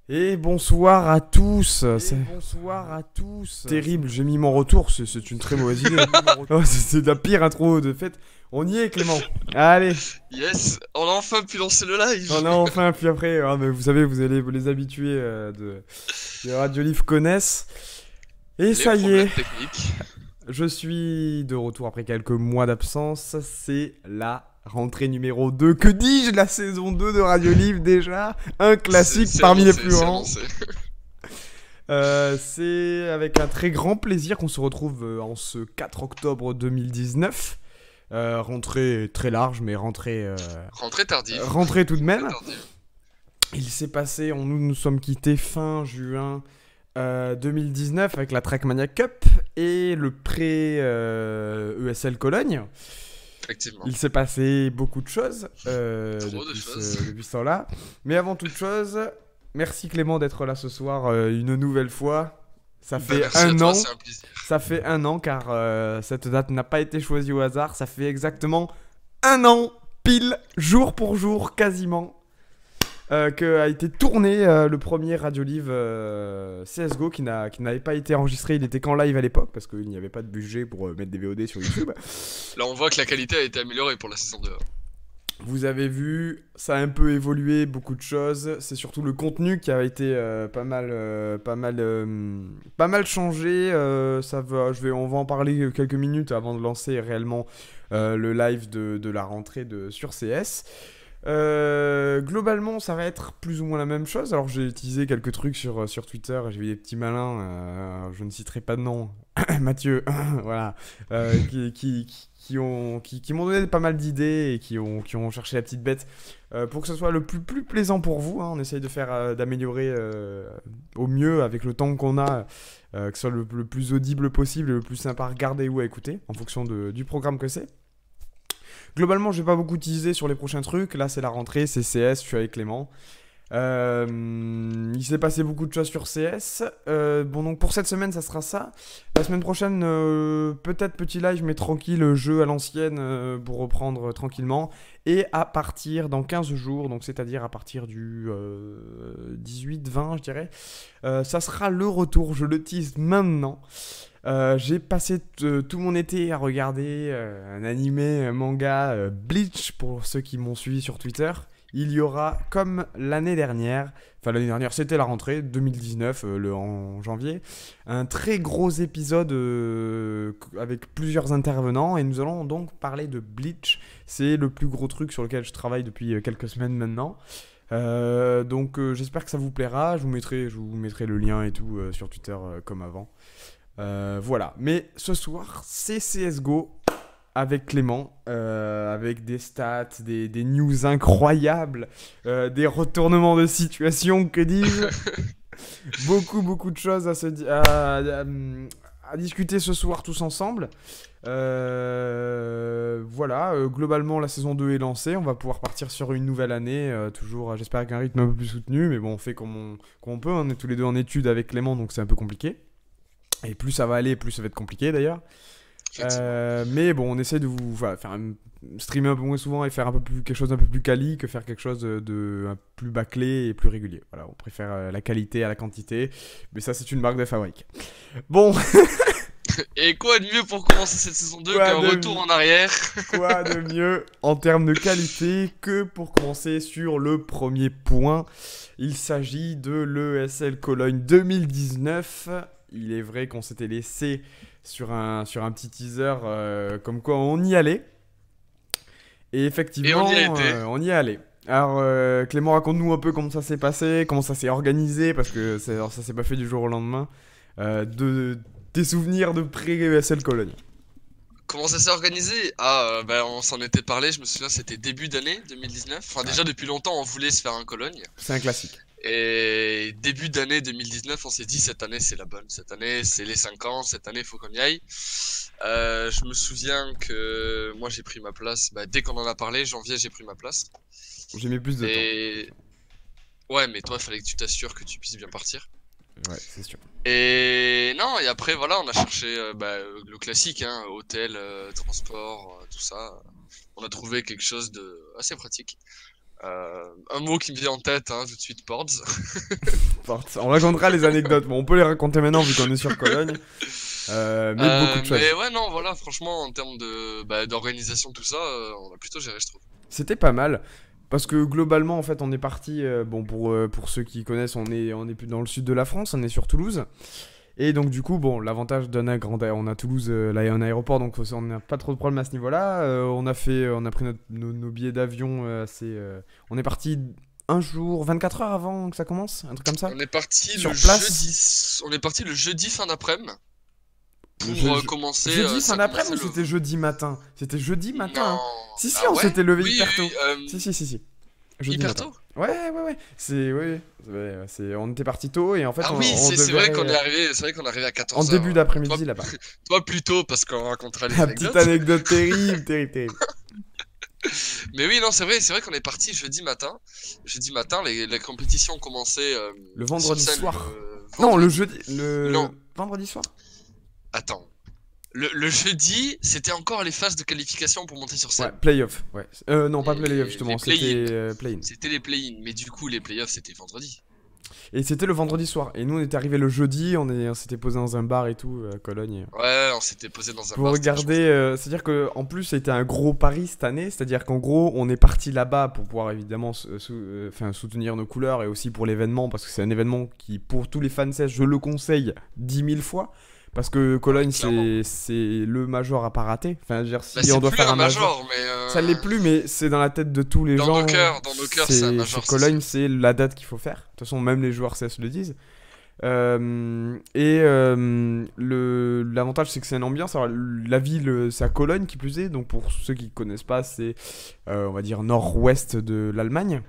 Et bonsoir à tous. Bonsoir à tous. Terrible, j'ai mis mon retour, c'est une très mauvaise idée. Oh, c'est la pire intro de fête. On y est Clément. Allez, Yes, on a enfin pu lancer le live. on a enfin, puis après, mais vous savez, vous allez les habitués de Radio Livre connaissent. Et Les ça y est, problèmes techniques. je suis de retour après quelques mois d'absence. C'est la rentrée numéro 2. Que dis-je, la saison 2 de Radio Livre déjà. Un classique C'est parmi les annoncé, plus c'est grands. annoncé. C'est avec un très grand plaisir qu'on se retrouve en ce 4 octobre 2019. Rentrée très large, mais Rentrée tardive. rentrée tout de Très même. tardive. Il s'est passé, nous sommes quittés fin juin 2019 avec la Trackmania Cup et le pré-ESL Cologne. Effectivement. Il s'est passé beaucoup de choses Trop de depuis choses. depuis ce temps-là. Mais avant toute chose, merci Clément d'être là ce soir une nouvelle fois. Ça Bah, fait merci à un toi, an. c'est un plaisir. Ça fait un an car cette date n'a pas été choisie au hasard. Ça fait exactement un an, pile, jour pour jour, quasiment, que a été tourné le premier Radio Live CSGO qui n'avait pas été enregistré. Il était qu'en live à l'époque parce qu'il n'y avait pas de budget pour mettre des VOD sur YouTube. Là, on voit que la qualité a été améliorée pour la saison 2. Vous avez vu, ça a un peu évolué, beaucoup de choses. C'est surtout le contenu qui a été pas mal changé. On va en parler quelques minutes avant de lancer réellement le live de la rentrée sur CS. Globalement, ça va être plus ou moins la même chose. Alors, j'ai utilisé quelques trucs sur Twitter. J'ai vu des petits malins. Je ne citerai pas de nom. Mathieu, voilà, qui m'ont donné pas mal d'idées et qui ont cherché la petite bête pour que ce soit le plus plaisant pour vous. Hein. On essaye de faire d'améliorer au mieux avec le temps qu'on a, que ce soit le plus audible possible et le plus sympa à regarder ou à écouter en fonction du programme que c'est. Globalement, je vais pas beaucoup teaser sur les prochains trucs. Là, c'est la rentrée, c'est CS, je suis avec Clément. Il s'est passé beaucoup de choses sur CS. Bon, donc pour cette semaine, ça sera ça. La semaine prochaine, peut-être petit live, mais tranquille, jeu à l'ancienne pour reprendre tranquillement. Et à partir dans 15 jours, donc c'est-à-dire à partir du 18-20, je dirais, ça sera le retour. Je le tease maintenant. J'ai passé tout mon été à regarder un animé, un manga, Bleach, pour ceux qui m'ont suivi sur Twitter. Il y aura, comme l'année dernière, enfin l'année dernière c'était la rentrée 2019, en janvier, un très gros épisode avec plusieurs intervenants et nous allons donc parler de Bleach. C'est le plus gros truc sur lequel je travaille depuis quelques semaines maintenant. Donc j'espère que ça vous plaira, je vous mettrai le lien et tout sur Twitter comme avant. Voilà, mais ce soir c'est CSGO avec Clément, avec des stats, des news incroyables, des retournements de situation, que dis-je. Beaucoup de choses à discuter ce soir tous ensemble. Voilà, globalement la saison 2 est lancée, on va pouvoir partir sur une nouvelle année, toujours j'espère avec un rythme un peu plus soutenu, mais bon on fait comme on peut, on est tous les deux en études avec Clément donc c'est un peu compliqué. Et plus ça va aller, plus ça va être compliqué d'ailleurs. Mais bon, on essaie de streamer un peu moins souvent et faire quelque chose d'un peu plus quali que faire quelque chose un plus bâclé et plus régulier. Voilà, on préfère la qualité à la quantité, mais ça c'est une marque de fabrique. Bon, Et quoi de mieux pour commencer cette saison 2 quoi qu'un de, retour en arrière? quoi de mieux en termes de qualité que pour commencer sur le premier point. Il s'agit de l'ESL Cologne 2019. Il est vrai qu'on s'était laissé sur un petit teaser comme quoi on y allait. Et Et on effectivement, y a été. on y est allé. Alors, Clément, raconte-nous un peu comment ça s'est passé, comment ça s'est organisé, parce que alors, ça s'est pas fait du jour au lendemain. Tes souvenirs de pré-ESL Cologne. Comment ça s'est organisé? Ah, bah on s'en était parlé, je me souviens, c'était début d'année 2019. Enfin, Ouais, déjà depuis longtemps, on voulait se faire un Cologne. c'est un classique. Et début d'année 2019, on s'est dit cette année c'est la bonne. Cette année c'est les 5 ans, cette année faut qu'on y aille. Je me souviens que moi j'ai pris ma place, bah, dès qu'on en a parlé, janvier j'ai pris ma place. J'ai mis plus de temps. Et ouais, mais toi il fallait que tu t'assures que tu puisses bien partir. Ouais, c'est sûr. Et non, et après voilà, on a cherché le classique, hein, hôtel, transport, tout ça. On a trouvé quelque chose de assez pratique. Un mot qui me vient en tête, hein, tout de suite, Ports. On racontera les anecdotes. Bon, on peut les raconter maintenant vu qu'on est sur Cologne. Mais beaucoup de choses. Mais ouais, non, voilà, franchement, en termes d'organisation, tout ça, on a plutôt géré, je trouve. C'était pas mal. Parce que globalement, en fait, on est parti. Bon, pour ceux qui connaissent, on est plus dans le sud de la France, on est sur Toulouse. Et donc, du coup, bon, l'avantage on a Toulouse, là, il y a un aéroport, donc on n'a pas trop de problème à ce niveau-là. On a pris nos billets d'avion on est parti un jour, 24 heures avant que ça commence, un truc comme ça. On est parti Sur le place. jeudi. On est parti le jeudi fin d'après-midi. Commencer. Jeudi fin ça d'après-midi ou commençait c'était jeudi matin? C'était jeudi matin. Non. Si, Ah on ouais s'était levé Oui, hyper tôt. oui, Si. Jeudi hyper matin. tôt. Ouais. On était parti tôt et en fait Ah on, oui, on c'est devait vrai qu'on est arrivé. C'est vrai qu'on est arrivé à 14h. en début d'après-midi là-bas. Toi plus tôt parce qu'on racontera les La anecdotes. petite anecdote terrible. Mais oui, non, c'est vrai qu'on est parti jeudi matin. Jeudi matin, les compétitions ont commencé. Le vendredi sur scène, soir. le Non, le vendredi. jeudi. Le Non. vendredi soir. Attends. Le jeudi, c'était encore les phases de qualification pour monter sur Ouais, scène. playoff. Ouais. Non, pas Et playoff justement, les c'était play-in. play-in. C'était les play-in, mais du coup, les playoffs, c'était vendredi. Et c'était le vendredi soir. Et nous on était arrivé le jeudi, on s'était posé dans un bar et tout à Cologne. Ouais, on s'était posé dans un Pour bar. c'était regarder, c'est-à-dire qu'en plus c'était un gros pari cette année, c'est-à-dire qu'en gros on est parti là-bas pour pouvoir évidemment soutenir nos couleurs et aussi pour l'événement, parce que c'est un événement qui pour tous les fans sèches je le conseille 10 000 fois, parce que Cologne clairement. c'est le major à pas rater, enfin je veux dire si Bah, c'est on doit plus faire un un major, major, mais. ça l'est plus mais c'est dans la tête de tous les Dans gens, nos cœurs, c'est un major. c'est Cologne sûr. c'est la date qu'il faut faire, de toute façon même les joueurs CS le disent. L'avantage c'est que c'est une ambiance. Alors, la ville c'est à Cologne qui plus est, donc pour ceux qui connaissent pas, c'est on va dire nord-ouest de l'Allemagne,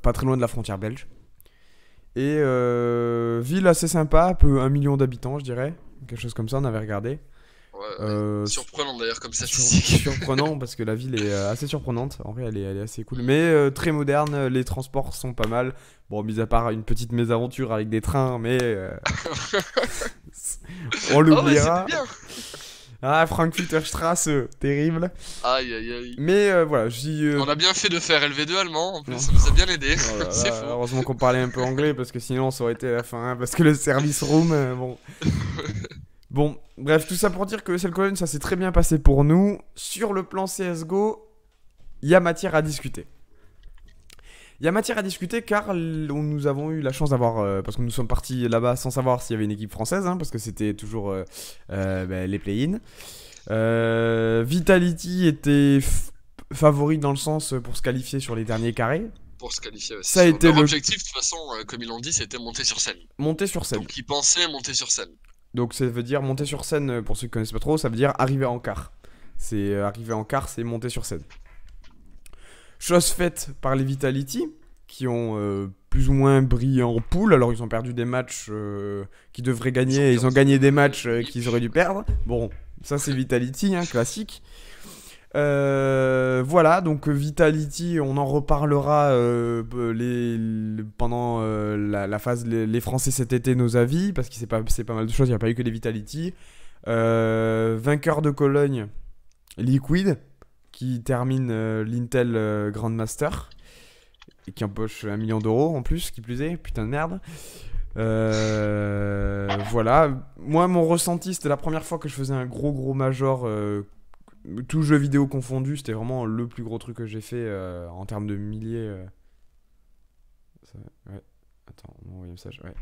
pas très loin de la frontière belge. Et ville assez sympa, peu 1 million d'habitants, je dirais, quelque chose comme ça. On avait regardé. Ouais. Surprenant d'ailleurs comme statistique. Surprenant parce que la ville est assez surprenante. En vrai, elle est assez cool. Mais très moderne, les transports sont pas mal. Bon, mis à part une petite mésaventure avec des trains, mais on Ah ouais, l'oubliera. c'était bien. Ah, Frankfurter Straße, terrible. Aïe, aïe, aïe. Mais voilà, je dis. On a bien fait de faire LV2 allemand, en plus, Non. ça nous a bien aidé. Oh là là, C'est faux. heureusement qu'on parlait un peu anglais parce que sinon ça aurait été la fin. Hein, parce que le service room, bon. Bon, bref, tout ça pour dire que Cell Cologne, ça s'est très bien passé pour nous. Sur le plan CSGO, il y a matière à discuter. Il y a matière à discuter car nous avons eu la chance d'avoir... parce que nous sommes partis là-bas sans savoir s'il y avait une équipe française, hein, parce que c'était toujours les play-in. Vitality était favori dans le sens pour se qualifier sur les derniers carrés. Pour se qualifier, ouais, Ça a c'est sûr. été Leur le- objectif, de toute façon, comme ils l'ont dit, c'était monter sur scène. Monter sur scène. Donc ils pensaient monter sur scène. Donc ça veut dire monter sur scène, pour ceux qui connaissent pas trop, ça veut dire arriver en quart. C'est arriver en quart, c'est monter sur scène. Chose faite par les Vitality, qui ont plus ou moins brillé en poule. Alors ils ont perdu des matchs qu'ils devraient gagner, et ils ont gagné des matchs qu'ils auraient dû perdre. Bon, ça c'est Vitality, hein, classique. Voilà, donc Vitality, on en reparlera pendant la phase les Français cet été, nos avis, parce que c'est pas mal de choses, il n'y a pas eu que les Vitality. Vainqueur de Cologne, Liquid, qui termine l'Intel Grandmaster, et qui empoche 1 million d'euros en plus, qui plus est, putain de merde. Voilà, moi mon ressenti, c'était la première fois que je faisais un gros major, tout jeu vidéo confondu, c'était vraiment le plus gros truc que j'ai fait en termes de milliers. Ouais. Attends, on m'a envoyé un message, ouais.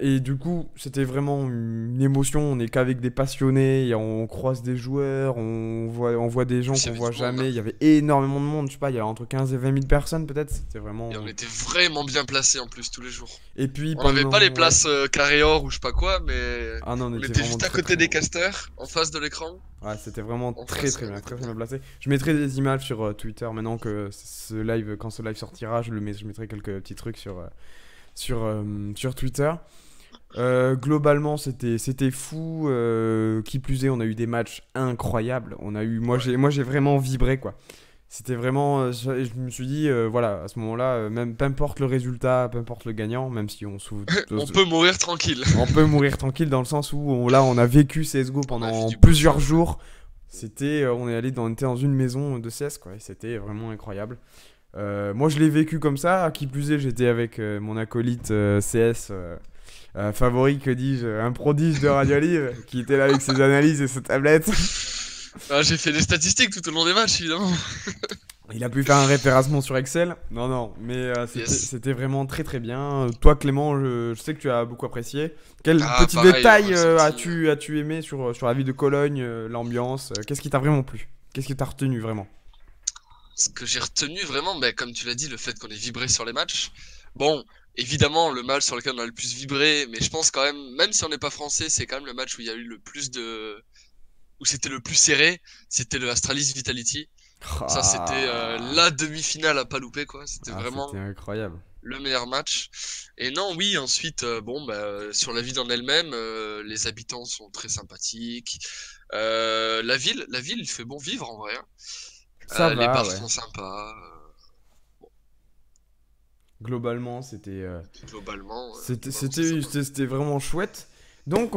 Et du coup, c'était vraiment une émotion. On n'est qu'avec des passionnés, et on croise des joueurs, on voit des gens Il y qu'on avait voit du monde, jamais. Il y avait énormément de monde, je sais pas, il y avait entre 15 et 20 000 personnes peut-être. C'était vraiment. Et on était vraiment bien placés en plus tous les jours. Et puis On n'avait pendant- pas les places carré or ou je sais pas quoi, mais Ah non, on était vraiment juste à très, côté très des bon. casters, en face de l'écran. Ouais, c'était vraiment En très face, très bien, ouais, très c'était bien placé. Je mettrai des images sur Twitter maintenant que quand ce live sortira, je mettrai quelques petits trucs sur Twitter. Globalement, c'était fou. Qui plus est, on a eu des matchs incroyables. Moi, j'ai vraiment vibré quoi. C'était vraiment. Je me suis dit, voilà, à ce moment-là, même peu importe le résultat, peu importe le gagnant, même si on On peut mourir tranquille. on peut mourir tranquille dans le sens où là, on a vécu CSGO On a vu pendant du plusieurs bon jeu. jours. On était dans une maison de CS, quoi, et c'était vraiment incroyable. Moi, je l'ai vécu comme ça. Qui plus est, j'étais avec mon acolyte CS favori, que dis-je, un prodige de Radio Live, qui était là avec ses analyses et ses tablettes. Ah, j'ai fait des statistiques tout au long des matchs, évidemment. Il a pu faire un référencement sur Excel. Non, non, mais Yes. c'était vraiment très très bien. Toi, Clément, je sais que tu as beaucoup apprécié. Quel Ah, petit pareil, détail ressenti. as-tu aimé sur la ville de Cologne, l'ambiance qu'est-ce qui t'a vraiment plu? Qu'est-ce qui t'a retenu vraiment? Ce que j'ai retenu vraiment, bah, comme tu l'as dit, le fait qu'on ait vibré sur les matchs. Bon, évidemment, le match sur lequel on a le plus vibré, mais je pense quand même si on n'est pas français, c'est quand même le match où il y a eu le plus de, où c'était le plus serré, c'était le Astralis Vitality. Ça, c'était Ah, la demi-finale à pas louper, quoi. C'était ah, c'était vraiment incroyable. le meilleur match. Et non, oui, ensuite, bon, bah, sur la ville en elle-même, les habitants sont très sympathiques. La ville, il fait bon vivre en vrai, hein. Ça Les va, bars ouais. sont sympas, Globalement, c'était globalement, c'était globalement, c'est c'était sympa. c'était c'était vraiment chouette. Donc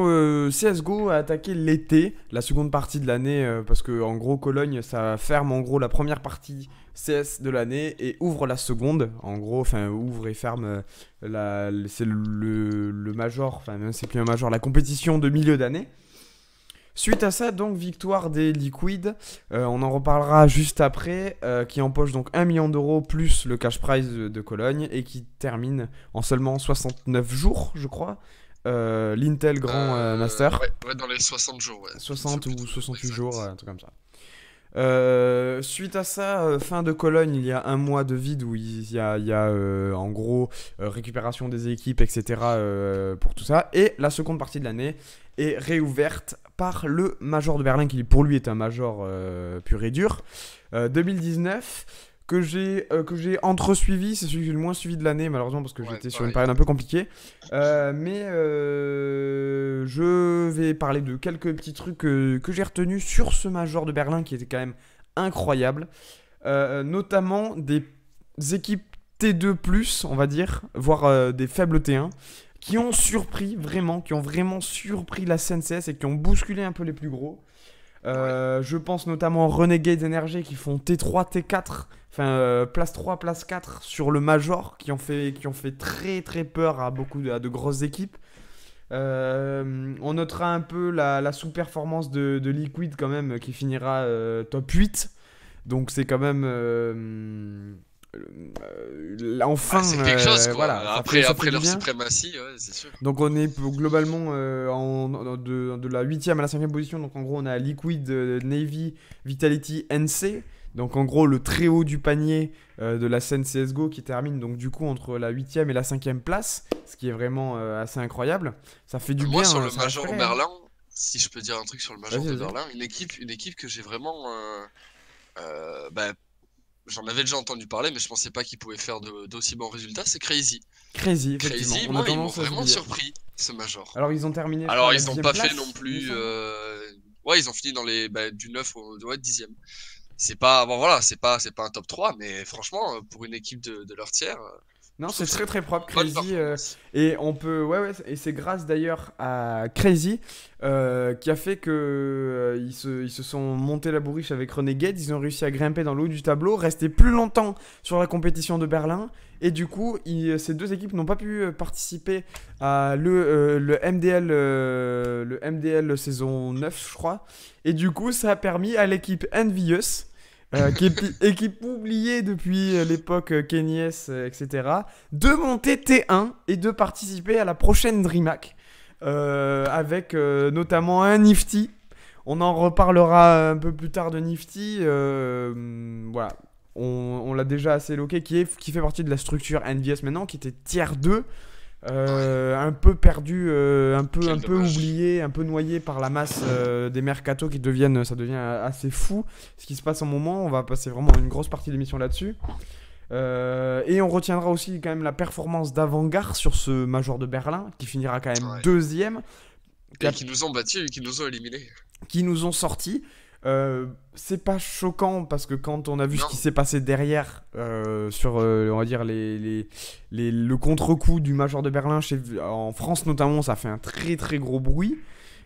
CSGO a attaqué l'été, la seconde partie de l'année, parce que en gros Cologne ça ferme en gros la première partie CS de l'année et ouvre la seconde. En gros, enfin ouvre et ferme c'est le major, enfin même c'est plus un major, la compétition de milieu d'année. Suite à ça, donc, victoire des Liquids. On en reparlera juste après, qui empoche donc 1 million d'euros plus le cash prize de Cologne et qui termine en seulement 69 jours, je crois, l'Intel Grand Master. Ouais, ouais, dans les 60 jours, ouais. Je ne sais 60 plus ou trop le nombre 68 jours, exact. un truc comme ça. Suite à ça, fin de Cologne, il y a un mois de vide où il y a en gros récupération des équipes, etc. Pour tout ça. Et la seconde partie de l'année est réouverte par le Major de Berlin, qui pour lui est un Major pur et dur. 2019, que j'ai entre-suivi, c'est celui que j'ai le moins suivi de l'année, malheureusement, parce que Ouais, j'étais sur une pareil. période un peu compliquée. Mais je vais parler de quelques petits trucs que j'ai retenus sur ce Major de Berlin qui était quand même incroyable. Notamment des équipes T2+, on va dire, voire des faibles T1, qui ont surpris vraiment, qui ont vraiment surpris la scène CS et qui ont bousculé un peu les plus gros. Ouais. Je pense notamment aux Renegades Energy qui font T3, T4, enfin place 3, place 4 sur le Major, qui ont fait très très peur à de grosses équipes. On notera un peu la sous-performance de Liquid quand même, qui finira top 8. Donc c'est quand même Ouais, enfin c'est quelque chose, voilà, quoi. ça fait, Après, ça fait après du leur bien. suprématie, ouais, c'est sûr. Donc on est globalement de la 8e à la 5e position. Donc en gros on a Liquid, Navy, Vitality, NC. Donc en gros le très haut du panier de la scène CSGO qui termine donc du coup entre la 8e et la 5e place. Ce qui est vraiment assez incroyable. Ça fait du Moi, bien, sur le ça reste Major serré, hein. Berlin, si je peux dire un truc sur le Major Vas-y, de vas-y. Berlin, une équipe que j'ai vraiment, bah, j'en avais déjà entendu parler, mais je pensais pas qu'ils pouvaient faire d'aussi bons résultats, c'est Crazy. Crazy, effectivement. Crazy, On a moi, ils m'ont tendance à vraiment s'oublier. surpris, ce Major. Alors ils ont terminé je crois à Alors, la ils n'ont 10e pas fait non place, il me plus, semble. ouais, ils ont fini dans les, bah, du 9 au, ouais, 10e. C'est pas, bon voilà, c'est pas un top 3, mais franchement, pour une équipe de leur tiers, Non, je trouve c'est que c'est très très propre, une bonne Crazy. performance. Et on peut. Ouais, ouais, et c'est grâce d'ailleurs à Crazy qui a fait que ils se sont montés la bourriche avec Renegade. Ils ont réussi à grimper dans le haut du tableau, rester plus longtemps sur la compétition de Berlin. Et du coup, ces deux équipes n'ont pas pu participer à le MDL saison 9, je crois. Et du coup, ça a permis à l'équipe Envious qui est équipe oubliée depuis l'époque Kenyes, etc., de monter T1 et de participer à la prochaine DreamHack, avec notamment un Nifty. On en reparlera un peu plus tard de Nifty. Voilà, on l'a déjà assez évoqué, qui fait partie de la structure NVS maintenant, qui était tier 2. Ouais, Un peu perdu, un quel peu dommage. oublié, un peu noyé par la masse des mercatos ça devient assez fou ce qui se passe en moment. On va passer vraiment une grosse partie de l'émission là-dessus. Et on retiendra aussi quand même la performance d'Avantgarde sur ce Major de Berlin qui finira quand même Ouais. deuxième, Et qui nous ont battus, qui nous ont éliminés. qui nous ont sorti. C'est pas choquant parce que quand on a vu ce Non, qui s'est passé derrière sur on va dire le contre-coup du Major de Berlin en France notamment, ça fait un très très gros bruit.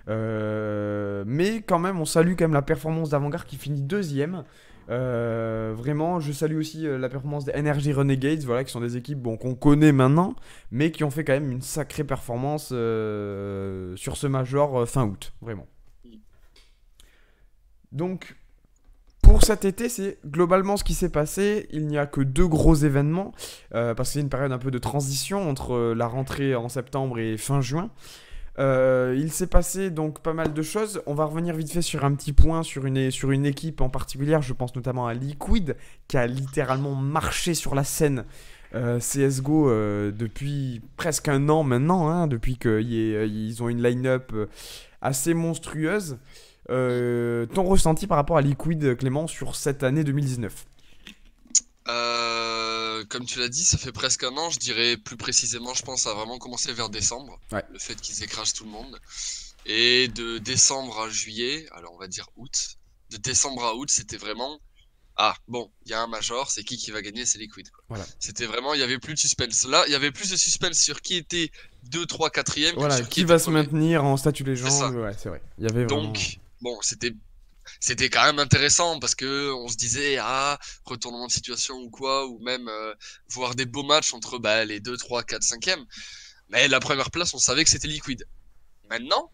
Mais quand même, on salue quand même la performance d'Avantgarde qui finit deuxième. Vraiment, je salue aussi la performance des Energy Renegades, voilà, qui sont des équipes qu'on connaît maintenant, mais qui ont fait quand même une sacrée performance sur ce major fin août, vraiment. Donc, pour cet été, c'est globalement ce qui s'est passé. Il n'y a que 2 gros événements, parce que c'est une période un peu de transition entre la rentrée en septembre et fin juin. Il s'est passé donc pas mal de choses. On va revenir vite fait sur un petit point, sur une équipe en particulier. Je pense notamment à Liquid, qui a littéralement marché sur la scène CSGO depuis presque un an maintenant, hein, depuis qu'ils ont une line-up assez monstrueuse. Ton ressenti par rapport à Liquid, Clément, sur cette année 2019? Comme tu l'as dit, ça fait presque un an, je dirais plus précisément, je pense, ça a vraiment commencé vers décembre. Ouais. Le fait qu'ils écrasent tout le monde. Et de décembre à juillet, alors on va dire août, de décembre à août, c'était vraiment... Ah, bon, il y a un major, c'est qui va gagner, c'est Liquid, quoi. Voilà. C'était vraiment, il y avait plus de suspense. Là, il y avait plus de suspense sur qui était 2, 3, 4ème Voilà, que sur qui était va se premier. maintenir en statut C'est ça. légende, ouais, c'est vrai. Il y avait vraiment... Donc, bon, c'était quand même intéressant parce que on se disait, ah, retournement de situation ou quoi, ou même voir des beaux matchs entre les 2, 3, 4, 5e. Mais la première place, on savait que c'était Liquid. Maintenant,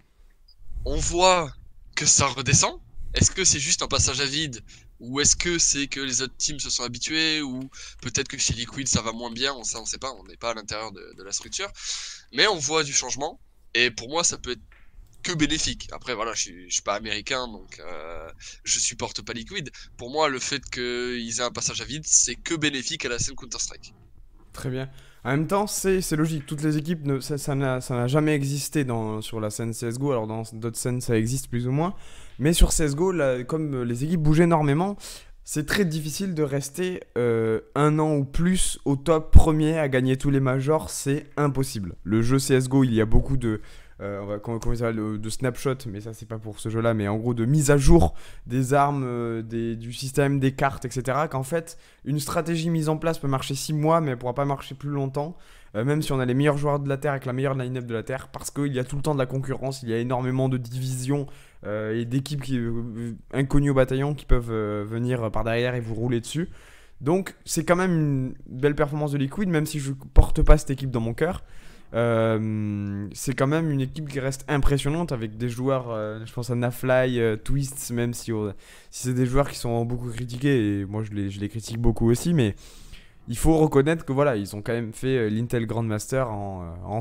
on voit que ça redescend. Est-ce que c'est juste un passage à vide, ou est-ce que c'est que les autres teams se sont habitués, ou peut-être que chez Liquid ça va moins bien, on sait pas, on n'est pas à l'intérieur de la structure. Mais on voit du changement, et pour moi ça peut être que bénéfique. Après voilà, je suis pas américain, donc je supporte pas Liquid. Pour moi, le fait qu'ils aient un passage à vide, c'est que bénéfique à la scène Counter-Strike. Très bien. En même temps, c'est logique. Toutes les équipes, ça n'a jamais existé sur la scène CSGO. Alors, dans d'autres scènes, ça existe plus ou moins. Mais sur CSGO, là, comme les équipes bougent énormément, c'est très difficile de rester un an ou plus au top premier à gagner tous les majors. C'est impossible. Le jeu CSGO, il y a beaucoup de... comment ça s'appelle, de snapshot, mais ça c'est pas pour ce jeu-là, mais en gros de mise à jour des armes, du système, des cartes, etc. Qu'en fait, une stratégie mise en place peut marcher 6 mois, mais elle pourra pas marcher plus longtemps, même si on a les meilleurs joueurs de la Terre avec la meilleure line-up de la Terre, parce qu'il y a tout le temps de la concurrence, il y a énormément de divisions et d'équipes inconnues au bataillon qui peuvent venir par derrière et vous rouler dessus. Donc c'est quand même une belle performance de Liquid, même si je porte pas cette équipe dans mon cœur. C'est quand même une équipe qui reste impressionnante avec des joueurs, je pense à Nafly, Twist, même si c'est des joueurs qui sont beaucoup critiqués et moi je les critique beaucoup aussi, mais il faut reconnaître que voilà, ils ont quand même fait l'Intel Grandmaster en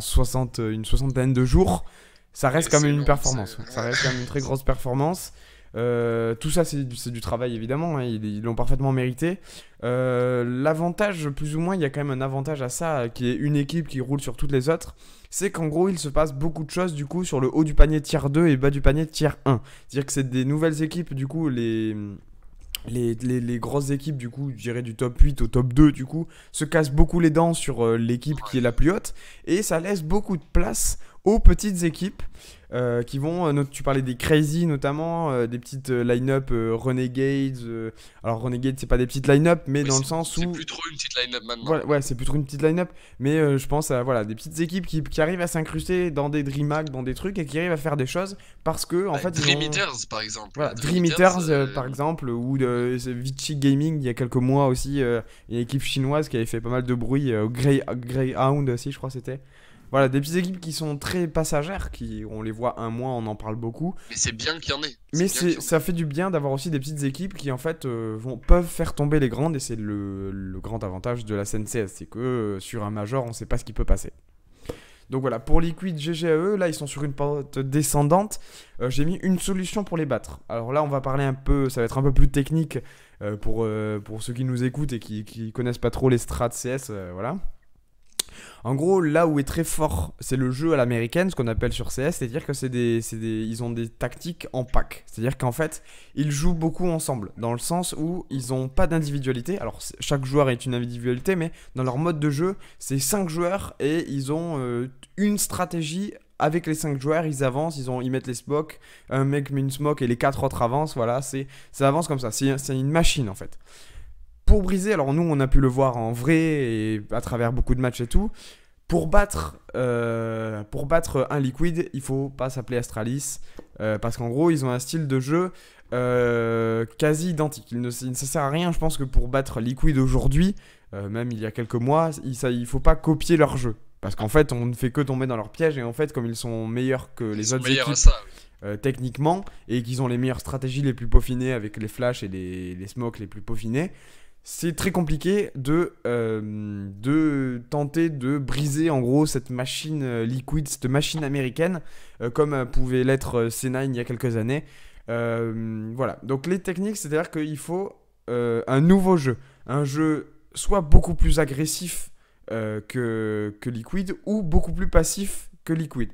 une soixantaine de jours. Ça reste quand même une performance, ça reste quand même une très grosse performance. Tout ça c'est du travail évidemment, hein, ils l'ont parfaitement mérité. L'avantage, plus ou moins, il y a quand même un avantage à ça, qui est une équipe qui roule sur toutes les autres, c'est qu'en gros il se passe beaucoup de choses du coup sur le haut du panier tier 2 et bas du panier tier 1. C'est-à-dire que c'est des nouvelles équipes, du coup les grosses équipes du coup, je dirais du top 8 au top 2 du coup, se cassent beaucoup les dents sur l'équipe qui est la plus haute, et ça laisse beaucoup de place aux petites équipes qui vont, tu parlais des Crazy notamment, des petites line-up Renegades. Alors Renegades c'est pas des petites line-up, mais oui, dans le sens où... C'est plus trop une petite line-up maintenant. Voilà, ouais, c'est plus trop une petite line-up, mais je pense à voilà, des petites équipes qui arrivent à s'incruster dans des DreamHack, dans des trucs, et qui arrivent à faire des choses parce que, en fait... Dream Eaters par exemple. Voilà, Dream Eaters par exemple, ou Vichy Gaming il y a quelques mois aussi, une équipe chinoise qui avait fait pas mal de bruit, Greyhound aussi je crois c'était. Voilà, des petites équipes qui sont très passagères, on les voit un mois, on en parle beaucoup. Mais c'est bien qu'il y en ait. Mais ça fait du bien d'avoir aussi des petites équipes qui en fait peuvent faire tomber les grandes, et c'est le grand avantage de la scène CS, c'est que sur un major on sait pas ce qui peut passer. Donc voilà, pour Liquid, GG à eux, là ils sont sur une pente descendante, j'ai mis une solution pour les battre. Alors là on va parler un peu, ça va être un peu plus technique pour ceux qui nous écoutent et qui connaissent pas trop les strats CS, voilà. En gros, là où est très fort, c'est le jeu à l'américaine, ce qu'on appelle sur CS, c'est-à-dire que ils ont des tactiques en pack. C'est-à-dire qu'en fait, ils jouent beaucoup ensemble, dans le sens où ils n'ont pas d'individualité. Alors, chaque joueur est une individualité, mais dans leur mode de jeu, c'est 5 joueurs et ils ont une stratégie. Avec les 5 joueurs, ils avancent, ils mettent les smokes, un mec met une smoke et les 4 autres avancent. Voilà, ça avance comme ça. C'est une machine en fait. Pour briser, alors nous on a pu le voir en vrai et à travers beaucoup de matchs et tout, pour battre un Liquid, il faut pas s'appeler Astralis parce qu'en gros, ils ont un style de jeu quasi identique. Ça sert à rien, je pense que pour battre Liquid aujourd'hui, même il y a quelques mois, il faut pas copier leur jeu. Parce qu'en fait, on ne fait que tomber dans leur piège et en fait, comme ils sont meilleurs que les autres équipes techniquement et qu'ils ont les meilleures stratégies les plus peaufinées avec les flashs et les smokes les plus peaufinés, c'est très compliqué de tenter de briser en gros cette machine Liquid, cette machine américaine, comme pouvait l'être C9 il y a quelques années. Voilà, donc les techniques, c'est-à-dire qu'il faut un nouveau jeu. Un jeu soit beaucoup plus agressif que Liquid ou beaucoup plus passif que Liquid.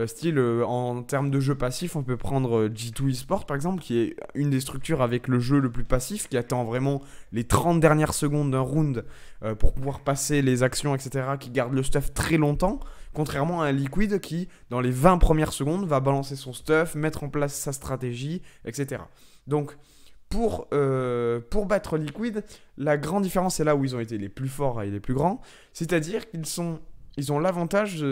Style, en termes de jeu passif, on peut prendre G2 Esports par exemple, qui est une des structures avec le jeu le plus passif, qui attend vraiment les 30 dernières secondes d'un round pour pouvoir passer les actions, etc., qui garde le stuff très longtemps, contrairement à un Liquid qui, dans les 20 premières secondes, va balancer son stuff, mettre en place sa stratégie, etc. Donc, pour battre Liquid, la grande différence, c'est là où ils ont été les plus forts et les plus grands, c'est-à-dire ils ont l'avantage,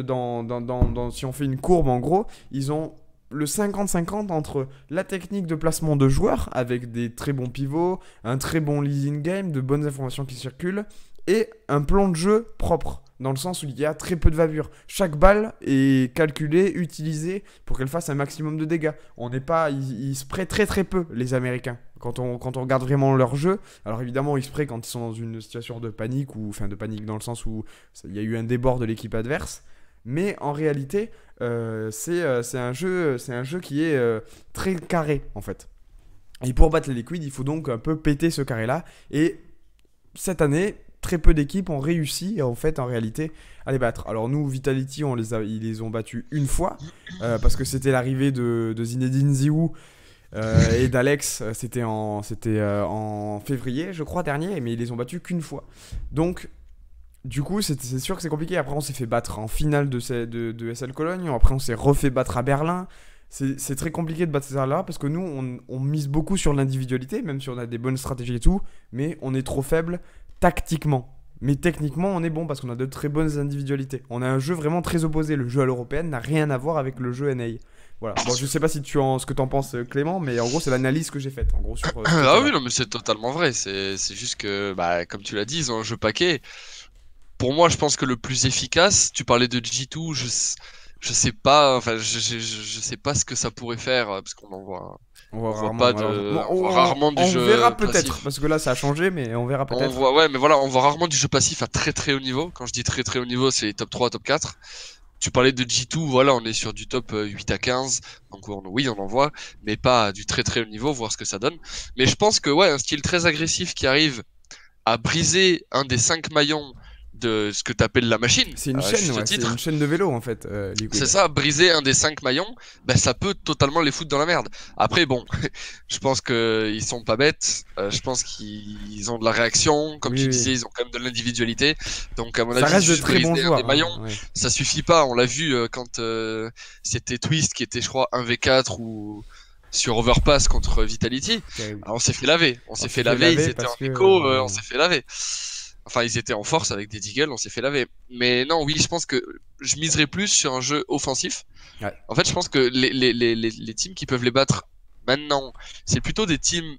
si on fait une courbe en gros, ils ont le 50-50 entre la technique de placement de joueurs, avec des très bons pivots, un très bon leading game, de bonnes informations qui circulent, et un plan de jeu propre, dans le sens où il y a très peu de bavure. Chaque balle est calculée, utilisée, pour qu'elle fasse un maximum de dégâts. Ils sprayent très très peu, les Américains. Quand on regarde vraiment leur jeu, alors évidemment ils sprayent quand ils sont dans une situation de panique, enfin de panique dans le sens où il y a eu un débord de l'équipe adverse, mais en réalité c'est un jeu qui est très carré en fait. Et pour battre les Liquid, il faut donc un peu péter ce carré là, et cette année très peu d'équipes ont réussi en fait en réalité à les battre. Alors nous, Vitality, ils les ont battus une fois parce que c'était l'arrivée de Zinedine Ziyou et d'Alex, c'était en février, je crois, dernier, mais ils les ont battus qu'une fois. Donc, du coup, c'est sûr que c'est compliqué. Après, on s'est fait battre en finale de SL Cologne. Après, on s'est refait battre à Berlin. C'est très compliqué de battre ces là parce que nous, on mise beaucoup sur l'individualité, même si on a des bonnes stratégies et tout, mais on est trop faible tactiquement. Mais techniquement, on est bon parce qu'on a de très bonnes individualités. On a un jeu vraiment très opposé. Le jeu à l'européenne n'a rien à voir avec le jeu NA. Voilà. Bon, je sais pas si ce que t'en penses, Clément, mais en gros, c'est l'analyse que j'ai faite. En gros, sur. Ah oui, non, mais c'est totalement vrai. C'est juste que, bah, comme tu l'as dit, ils ont un jeu paquet. Pour moi, je pense que le plus efficace, tu parlais de G2, je sais pas, enfin, je sais pas ce que ça pourrait faire, parce qu'on en voit. On voit rarement du jeu. On verra passif. peut-être, parce que là, ça a changé, mais on verra peut-être. Ouais, mais voilà, on voit rarement du jeu passif à très très haut niveau. Quand je dis très très haut niveau, c'est top 3, top 4. Tu parlais de G2, voilà, on est sur du top 8 à 15, donc oui, on en voit, mais pas du très très haut niveau, voir ce que ça donne. Mais je pense que, ouais, un style très agressif qui arrive à briser un des 5 maillons de ce que tu appelles la machine. C'est une chaîne, ouais, c'est une chaîne de vélo en fait. C'est ça, briser un des 5 maillons, bah, ça peut totalement les foutre dans la merde. Après, bon, je pense qu'ils sont pas bêtes, je pense qu'ils ont de la réaction, comme tu disais, ils ont quand même de l'individualité. Donc, à mon avis, ça reste de très bons joueurs. Des maillons, ça suffit pas. On l'a vu quand c'était Twist qui était, je crois, 1v4 ou sur Overpass contre Vitality. Alors, on s'est fait laver. Ils étaient en écho, on s'est fait laver. Enfin, ils étaient en force avec des Deagle, on s'est fait laver. Mais non, oui, je pense que je miserais plus sur un jeu offensif. Ouais. En fait, je pense que les teams qui peuvent les battre maintenant, c'est plutôt des teams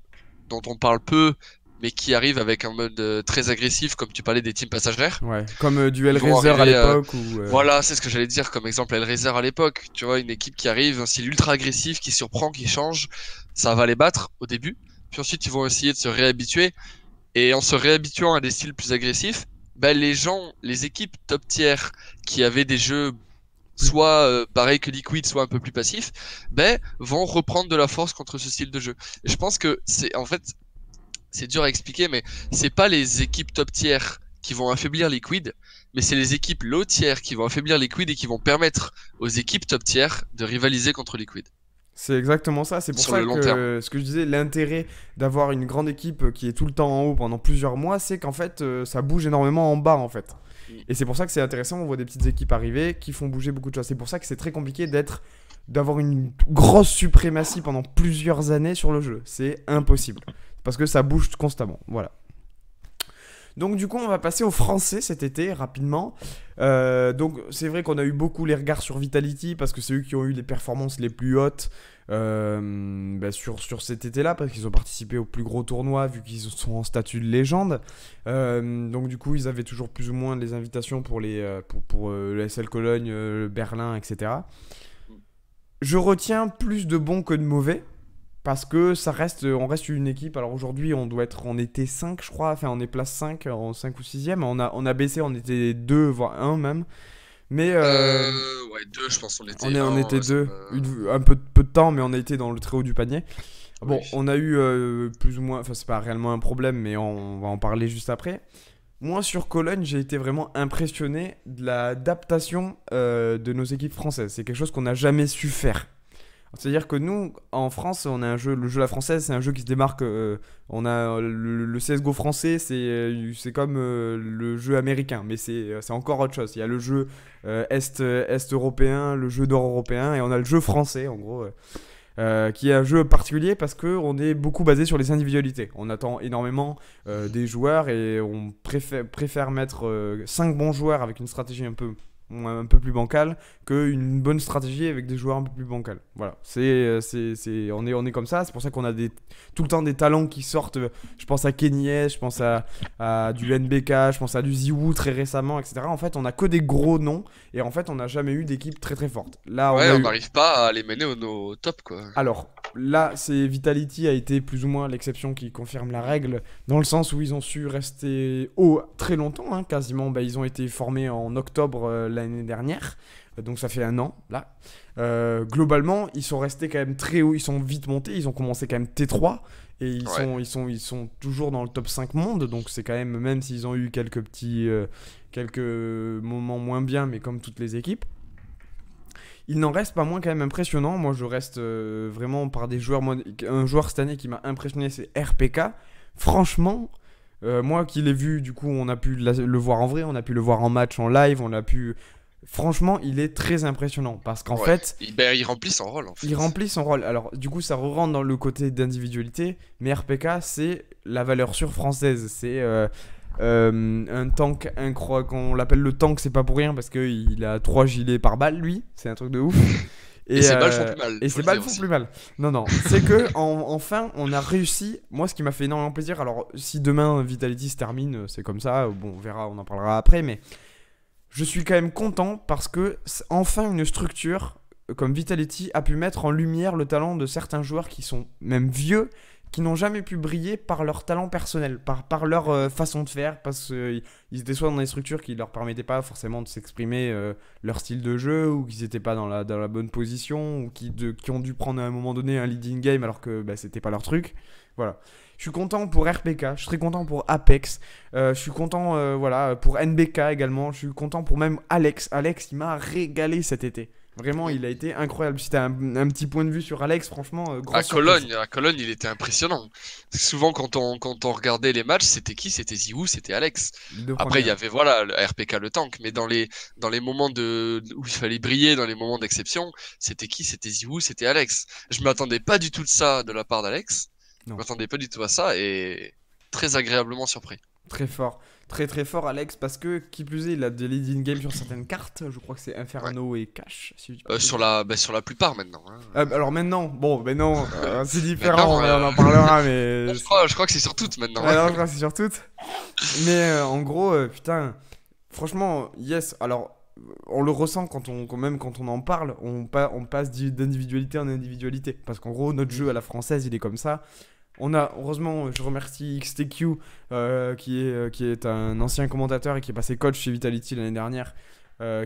dont on parle peu, mais qui arrivent avec un mode très agressif, comme tu parlais des teams passagères. Ouais, comme du Hellraiser à l'époque. Voilà, c'est ce que j'allais dire, comme exemple Hellraiser à l'époque. Tu vois, une équipe qui arrive, un style ultra agressif, qui surprend, qui change, ça va les battre au début. Puis ensuite, ils vont essayer de se réhabituer. Et en se réhabituant à des styles plus agressifs, bah les équipes top tier qui avaient des jeux soit pareil que Liquid, soit un peu plus passifs, vont reprendre de la force contre ce style de jeu. Et je pense que c'est dur à expliquer, mais c'est pas les équipes top tier qui vont affaiblir Liquid, mais c'est les équipes low tier qui vont affaiblir Liquid et qui vont permettre aux équipes top tier de rivaliser contre Liquid. C'est exactement ça, c'est pour ça que ce que je disais, l'intérêt d'avoir une grande équipe qui est tout le temps en haut pendant plusieurs mois, c'est qu'en fait ça bouge énormément en bas en fait. Et c'est pour ça que c'est intéressant, on voit des petites équipes arriver qui font bouger beaucoup de choses. C'est pour ça que c'est très compliqué d'avoir une grosse suprématie pendant plusieurs années sur le jeu. C'est impossible, parce que ça bouge constamment, voilà. Donc du coup, on va passer au français cet été rapidement. Donc c'est vrai qu'on a eu beaucoup les regards sur Vitality parce que c'est eux qui ont eu les performances les plus hautes sur cet été-là parce qu'ils ont participé au plus gros tournoi vu qu'ils sont en statut de légende. Donc du coup, ils avaient toujours plus ou moins les invitations pour le SL Cologne, Berlin, etc. Je retiens plus de bons que de mauvais. Parce que on reste une équipe. Alors aujourd'hui, on était 5, je crois. Enfin, on est place 5 en 5 ou 6ème. On a baissé, on était 2, voire 1 même. Mais Ouais, deux, je pense qu'on était on un, était ça 2. me- Un peu de temps, mais on a été dans le très haut du panier. Bon, Oui. on a eu plus ou moins. Enfin, c'est pas réellement un problème, mais on va en parler juste après. Moi, sur Cologne, j'ai été vraiment impressionné de l'adaptation de nos équipes françaises. C'est quelque chose qu'on n'a jamais su faire. C'est-à-dire que nous, en France, on a le jeu à la française, c'est un jeu qui se démarque. On a le CSGO français, c'est comme le jeu américain, mais c'est encore autre chose. Il y a le jeu est européen, le jeu nord européen, et on a le jeu français, en gros, qui est un jeu particulier parce qu'on est beaucoup basé sur les individualités. On attend énormément des joueurs et on préfère mettre 5 bons joueurs avec une stratégie un peu plus bancale qu'une bonne stratégie avec des joueurs un peu plus bancales. Voilà, on est comme ça. C'est pour ça qu'on a tout le temps des talents qui sortent. Je pense à Kenny S, je pense à du NBK, je pense à du Ziwoo très récemment, etc. En fait, on a que des gros noms et en fait, on n'a jamais eu d'équipe très très forte. Là, Ouais, on n'arrive pas à les mener au top, quoi. alors, là, Vitality a été plus ou moins l'exception qui confirme la règle, dans le sens où ils ont su rester haut très longtemps, hein, quasiment. Ils ont été formés en octobre l'année dernière, donc ça fait 1 an, là. Globalement, ils sont restés quand même très haut, ils sont vite montés, ils ont commencé quand même T3, et Ouais. ils sont toujours dans le top 5 monde, donc c'est quand même s'ils ont eu quelques moments moins bien, mais comme toutes les équipes. Il n'en reste pas moins quand même impressionnant. Moi, je reste vraiment par des joueurs. Un joueur cette année qui m'a impressionné, c'est RPK. Franchement, moi qui l'ai vu, du coup, on a pu le voir en vrai, on a pu le voir en match, en live, on a pu. Franchement, il est très impressionnant parce qu'en Ouais. fait, Il remplit son rôle, en il fait. remplit son rôle. Alors, du coup, ça rentre dans le côté d'individualité, mais RPK, c'est la valeur sûre française. C'est un tank incroyable. Quand on l'appelle le tank, c'est pas pour rien parce qu'il a 3 gilets par balle, lui. C'est un truc de ouf. Et Et, ses balles font plus mal, faut ses le balles dire font aussi. plus mal. Non, non. C'est que enfin, on a réussi. Moi, ce qui m'a fait énormément plaisir. Alors, si demain Vitality se termine, c'est comme ça. Bon, on verra, on en parlera après. Mais je suis quand même content parce que enfin une structure comme Vitality a pu mettre en lumière le talent de certains joueurs qui sont même vieux, qui n'ont jamais pu briller par leur talent personnel, par leur façon de faire, parce qu'ils étaient soit dans des structures qui ne leur permettaient pas forcément de s'exprimer leur style de jeu, ou qu'ils n'étaient pas dans la bonne position, ou qui ont dû prendre à un moment donné un leading game alors que c'était pas leur truc. Voilà. Je suis content pour RPK, je suis très content pour Apex, je suis content voilà, pour NBK également, je suis content pour même Alex. Alex, il m'a régalé cet été. Vraiment, il a été incroyable. Si t'as un petit point de vue sur Alex, franchement, grosse surprise. À Cologne, il était impressionnant. Souvent, quand on regardait les matchs, c'était qui? C'était Ziwoo, c'était Alex. Les deux Après, il premiers. y avait, voilà, le RPK, le tank, mais dans les moments où il fallait briller, dans les moments d'exception, c'était qui? C'était Ziwoo, c'était Alex. Je m'attendais pas du tout de ça de la part d'Alex. Je Non, m'attendais pas du tout à ça et très agréablement surpris. très fort. Très très fort, Alex, parce que qui plus est, il a des leading games sur certaines cartes. Je crois que c'est Ouais. Inferno et Cash, si je dis pas de bêtises. Sur la plupart maintenant, hein. Alors maintenant, bon, mais non, c'est différent, Maintenant, mais on en parlera, mais. je crois que c'est sur toutes maintenant, hein. Alors, je crois que c'est sur toutes. Mais en gros, putain, franchement, yes. Alors, on le ressent même quand on en parle, on passe d'individualité en individualité. Parce qu'en gros, notre jeu à la française, il est comme ça. Heureusement, je remercie XTQ, qui est un ancien commentateur et qui est passé coach chez Vitality l'année dernière,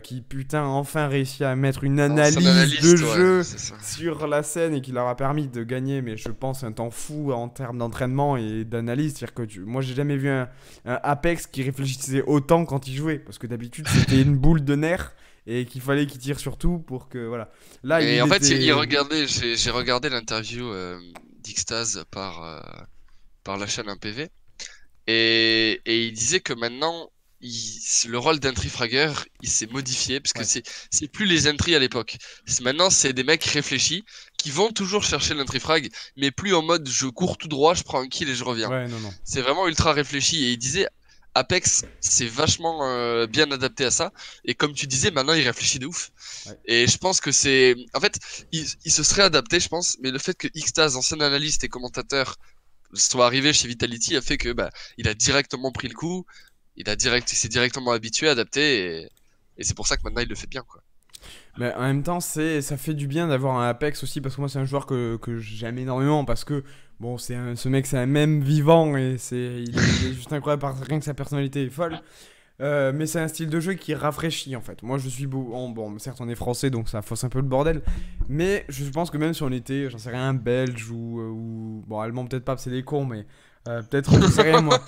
qui putain enfin réussi à mettre une C'est un analyse de analyste, ouais, jeu c'est ça. sur la scène et qui leur a permis de gagner, mais je pense un temps fou en termes d'entraînement et d'analyse. C'est-à-dire que moi, j'ai jamais vu un Apex qui réfléchissait autant quand il jouait, parce que d'habitude, c'était une boule de nerfs et qu'il fallait qu'il tire sur tout pour que voilà. Là, Et il en fait, était. j'ai regardé l'interview d'Ixtaz par la chaîne 1PV et il disait que maintenant le rôle d'entry fragger il s'est modifié parce que Ouais. c'est plus les entries à l'époque. Maintenant, c'est des mecs réfléchis qui vont toujours chercher l'entry frag, mais plus en mode je cours tout droit, je prends un kill et je reviens. Ouais, non, non. C'est vraiment ultra réfléchi et il disait Apex, c'est vachement bien adapté à ça. Et comme tu disais, maintenant, il réfléchit de ouf. Ouais. Et je pense que c'est... En fait, il se serait adapté, je pense. Mais le fait que Xtaz, ancien analyste et commentateur, soit arrivé chez Vitality a fait que bah, il a directement pris le coup. Il s'est directement habitué, adapté. Et c'est pour ça que maintenant, il le fait bien, quoi. Mais en même temps, ça fait du bien d'avoir un Apex aussi, parce que moi, c'est un joueur que j'aime énormément, parce que, bon, ce mec, c'est un même vivant, et il est juste incroyable, rien que sa personnalité est folle. Mais c'est un style de jeu qui rafraîchit en fait. Moi je suis bon, certes on est français donc ça fausse un peu le bordel. Mais je pense que même si on était, j'en sais rien, belge ou bon, allemand peut-être pas, parce que c'est des cons, mais peut-être, j'en sais rien moi.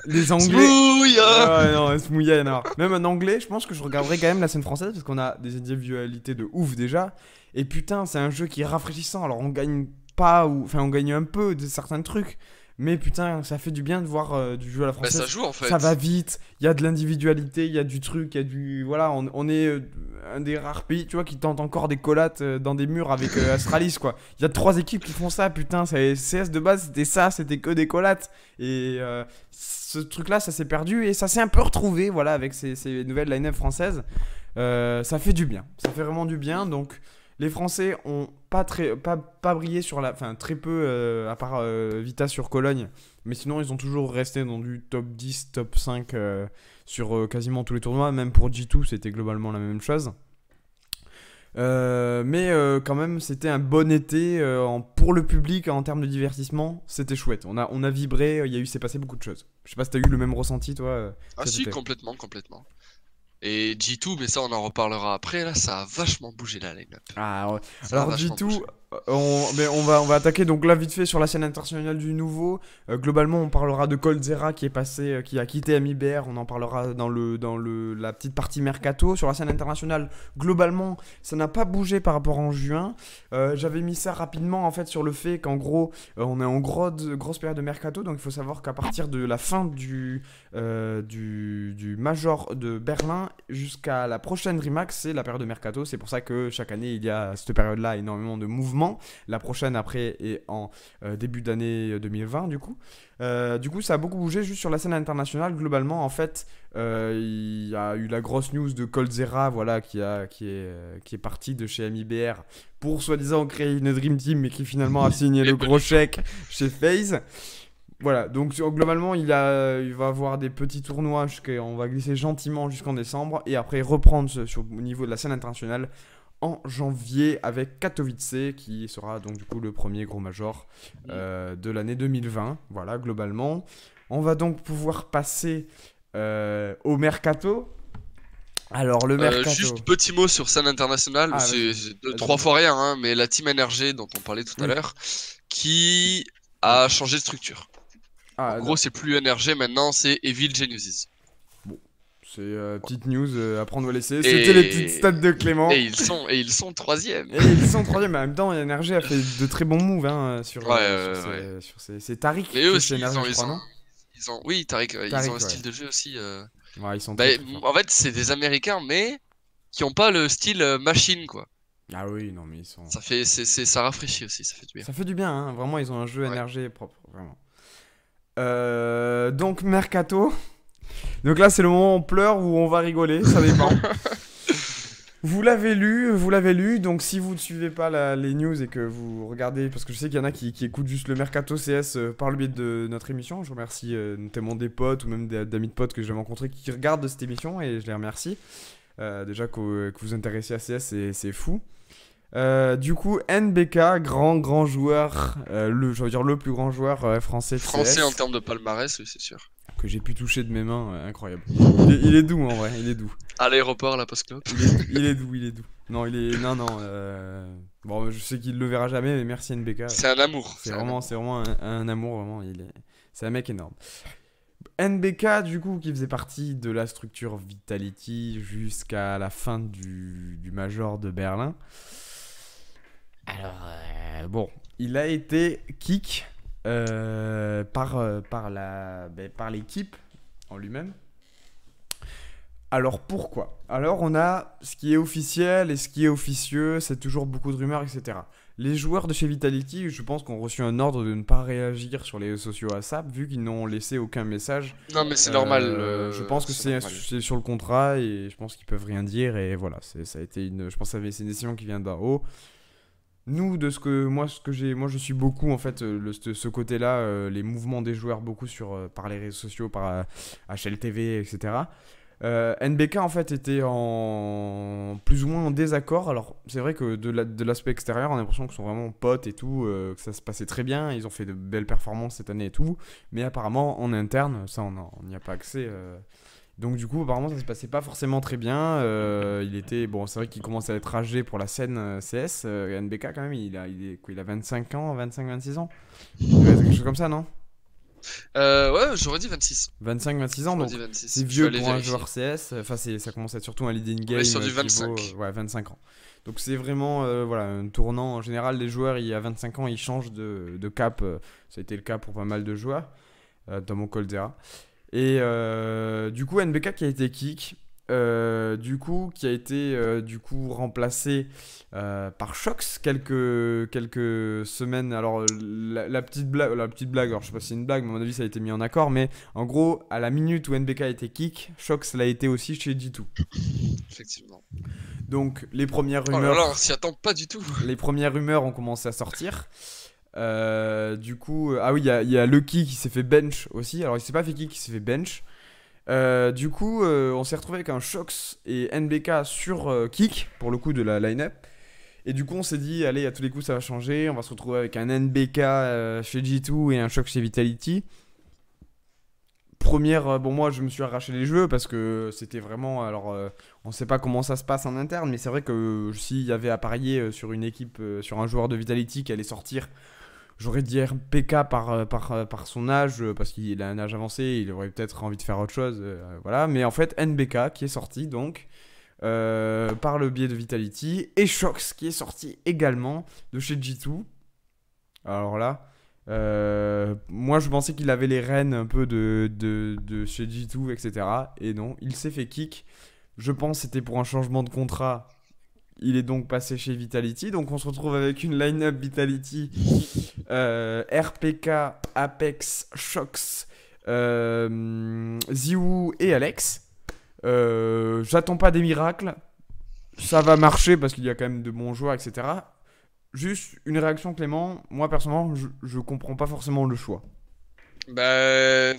Les anglais. Smouya. Non, Smouya, non. Même un anglais, je pense que je regarderais quand même la scène française parce qu'on a des individualités de ouf déjà. Et putain, c'est un jeu qui est rafraîchissant. Alors on gagne pas, enfin on gagne un peu de certains trucs. Mais putain, ça fait du bien de voir du jeu à la Bah, ça française. joue en fait. Ça va vite, il y a de l'individualité, il y a du truc, il y a du. Voilà, on est un des rares pays, tu vois, qui tente encore des collates dans des murs avec Astralis, quoi. Il y a 3 équipes qui font ça, putain. CS de base, c'était ça, c'était que des collates. Et ce truc-là, ça s'est perdu et ça s'est un peu retrouvé, voilà, avec ces nouvelles line-up françaises. Ça fait du bien, ça fait vraiment du bien. Donc, les Français ont pas brillé sur la. Enfin, très peu, à part Vita sur Cologne. Mais sinon, ils ont toujours resté dans du top 10, top 5 sur quasiment tous les tournois. Même pour G2, c'était globalement la même chose. Mais quand même, c'était un bon été pour le public en termes de divertissement. C'était chouette. On a vibré, s'est passé beaucoup de choses. Je sais pas si t'as eu le même ressenti, toi. Ah Cet si, été. complètement, complètement. Et G2, mais ça on en reparlera après, là, ça a vachement bougé la line-up. Ah, ouais. Ça a Alors vachement G2, bougé. mais on va attaquer donc là vite fait sur la scène internationale du nouveau. Globalement, on parlera de Coldzera qui est passé, qui a quitté AmiBR. On en parlera dans la petite partie mercato. Sur la scène internationale, globalement, ça n'a pas bougé par rapport en juin. J'avais mis ça rapidement en fait sur le fait qu'en gros, on est en grosse période de mercato. Donc il faut savoir qu'à partir de la fin du Major de Berlin jusqu'à la prochaine DreamHack, c'est la période de mercato. C'est pour ça que chaque année, il y a à cette période-là énormément de mouvements. La prochaine, après, est en début d'année 2020, du coup. Ça a beaucoup bougé juste sur la scène internationale. Globalement, en fait, il y a eu la grosse news de Coldzera, voilà, qui est parti de chez AmiBR pour soi-disant créer une Dream Team, mais qui finalement a signé le gros chèque chez FaZe. Voilà, donc globalement, il va avoir des petits tournois, on va glisser gentiment jusqu'en décembre, et après reprendre au niveau de la scène internationale en janvier avec Katowice, qui sera donc du coup le premier gros major de l'année 2020. Voilà, globalement. On va donc pouvoir passer au mercato. Alors, le mercato. Juste petit mot sur scène internationale, Ah, c'est vas-y. 3 fois rien, hein, mais la Team NRG dont on parlait tout à Oui. l'heure, qui a changé de structure. En Ah, gros, c'est plus NRG maintenant, c'est Evil Geniuses. c'est petite news à prendre ou à laisser. Et- C'était les petites stats de Clément. Et ils sont troisième. Et ils sont troisième, mais en même temps, NRG a fait de très bons moves sur Ouais. c'est Tariq Mais qui eux est aussi, chez NRG, je crois, non oui, Tariq, ils Tariq, ont un ouais. style de jeu aussi. Ouais, ils sont Bah, très, très forts. en fait, c'est des Américains, mais qui ont pas le style machine, quoi. Ah oui, non, mais ils sont. Ça rafraîchit aussi, ça fait du bien. Ça fait du bien, hein. Vraiment, ils ont un jeu Ouais. NRG propre, vraiment. Donc, Mercato. Donc là, c'est le moment où on pleure ou on va rigoler, ça dépend. Vous l'avez lu, donc si vous ne suivez pas les news et que vous regardez, parce que je sais qu'il y en a qui écoutent juste le Mercato CS par le biais de notre émission, je remercie notamment des potes ou même d'amis de potes que j'ai rencontrés qui regardent cette émission et je les remercie. Déjà que vous vous intéressez à CS, c'est fou. Du coup, NBK, grand joueur, le plus grand joueur français de Français en CS, termes de palmarès, oui, c'est sûr. que j'ai pu toucher de mes mains, incroyable. Il est doux en vrai, il est doux. À l'aéroport, la post-club. Il est doux. Non, non. Bon, je sais qu'il le verra jamais, mais merci NBK. C'est un amour. C'est vraiment un amour, vraiment. C'est un mec énorme. NBK, du coup, qui faisait partie de la structure Vitality jusqu'à la fin du Major de Berlin. Alors, bon, il a été kick par l'équipe en lui-même. Alors pourquoi? Alors on a ce qui est officiel et ce qui est officieux, c'est toujours beaucoup de rumeurs, etc. Les joueurs de chez Vitality, je pense qu'on a reçu un ordre de ne pas réagir sur les réseaux sociaux à ça, vu qu'ils n'ont laissé aucun message. Non, mais c'est normal. Je pense que C'est c'est normal. sur le contrat et je pense qu'ils peuvent rien dire et voilà, ça a été je pense que c'est une décision qui vient d'en haut. Nous, de ce que j'ai, moi je suis beaucoup en fait ce côté-là, les mouvements des joueurs beaucoup par les réseaux sociaux, par HLTV, etc. NBK en fait était en plus ou moins en désaccord. Alors c'est vrai que de l'aspect extérieur, on a l'impression qu'ils sont vraiment potes et tout, que ça se passait très bien. Ils ont fait de belles performances cette année et tout. Mais apparemment en interne, ça on n'y a pas accès. Donc du coup apparemment ça se passait pas forcément très bien. Il était bon, c'est vrai qu'il commence à être âgé pour la scène CS. NBK quand même, il a 25 ans, 25-26 ans. Il doit être quelque chose comme ça, non? Ouais, j'aurais dit 26. 25-26 ans, J'aurais donc dit 26. c'est Je vais vieux aller pour un vérifier. joueur CS. Enfin, ça commence à être surtout un leading On est game sur du qui vaut 25. ouais, 25 ans. Donc c'est vraiment voilà, un tournant. En général, les joueurs, il y a 25 ans, ils changent de cap. Ça a été le cas pour pas mal de joueurs, notamment Coldzera. Et du coup, NBK qui a été kick. Du coup, qui a été du coup remplacé par Shox quelques semaines. Alors la petite blague, alors je sais pas si c'est une blague, mais à mon avis ça a été mis en accord. Mais en gros, à la minute où NBK a été kick, Shox l'a été aussi chez G2. Effectivement. Donc les premières Oh là là, on rumeurs, s'y attend pas du tout. ont commencé à sortir. Du coup, ah oui, il y a Lucky qui s'est fait bench aussi. Alors il s'est pas fait kick, il s'est fait bench. Du coup, on s'est retrouvé avec un Shox et NBK sur kick, pour le coup de la line-up. Et du coup, on s'est dit, allez, à tous les coups, ça va changer. On va se retrouver avec un NBK chez G2 et un Shox chez Vitality. Bon, moi, je me suis arraché les cheveux parce que c'était vraiment. Alors, on sait pas comment ça se passe en interne, mais c'est vrai que s'il y avait à parier sur une équipe, sur un joueur de Vitality qui allait sortir. J'aurais dit RPK par son âge, parce qu'il a un âge avancé, il aurait peut-être envie de faire autre chose. Voilà. Mais en fait, NBK qui est sorti donc par le biais de Vitality, et Shox qui est sorti également de chez G2. Alors là, moi je pensais qu'il avait les rênes un peu de chez G2, etc. Et non, il s'est fait kick. Je pense que c'était pour un changement de contrat. Il est donc passé chez Vitality. Donc on se retrouve avec une line-up Vitality. RPK, Apex, Shox, Ziwoo et Alex. J'attends pas des miracles. Ça va marcher parce qu'il y a quand même de bons joueurs, etc. Juste une réaction, Clément. Moi, personnellement, je comprends pas forcément le choix. Bah,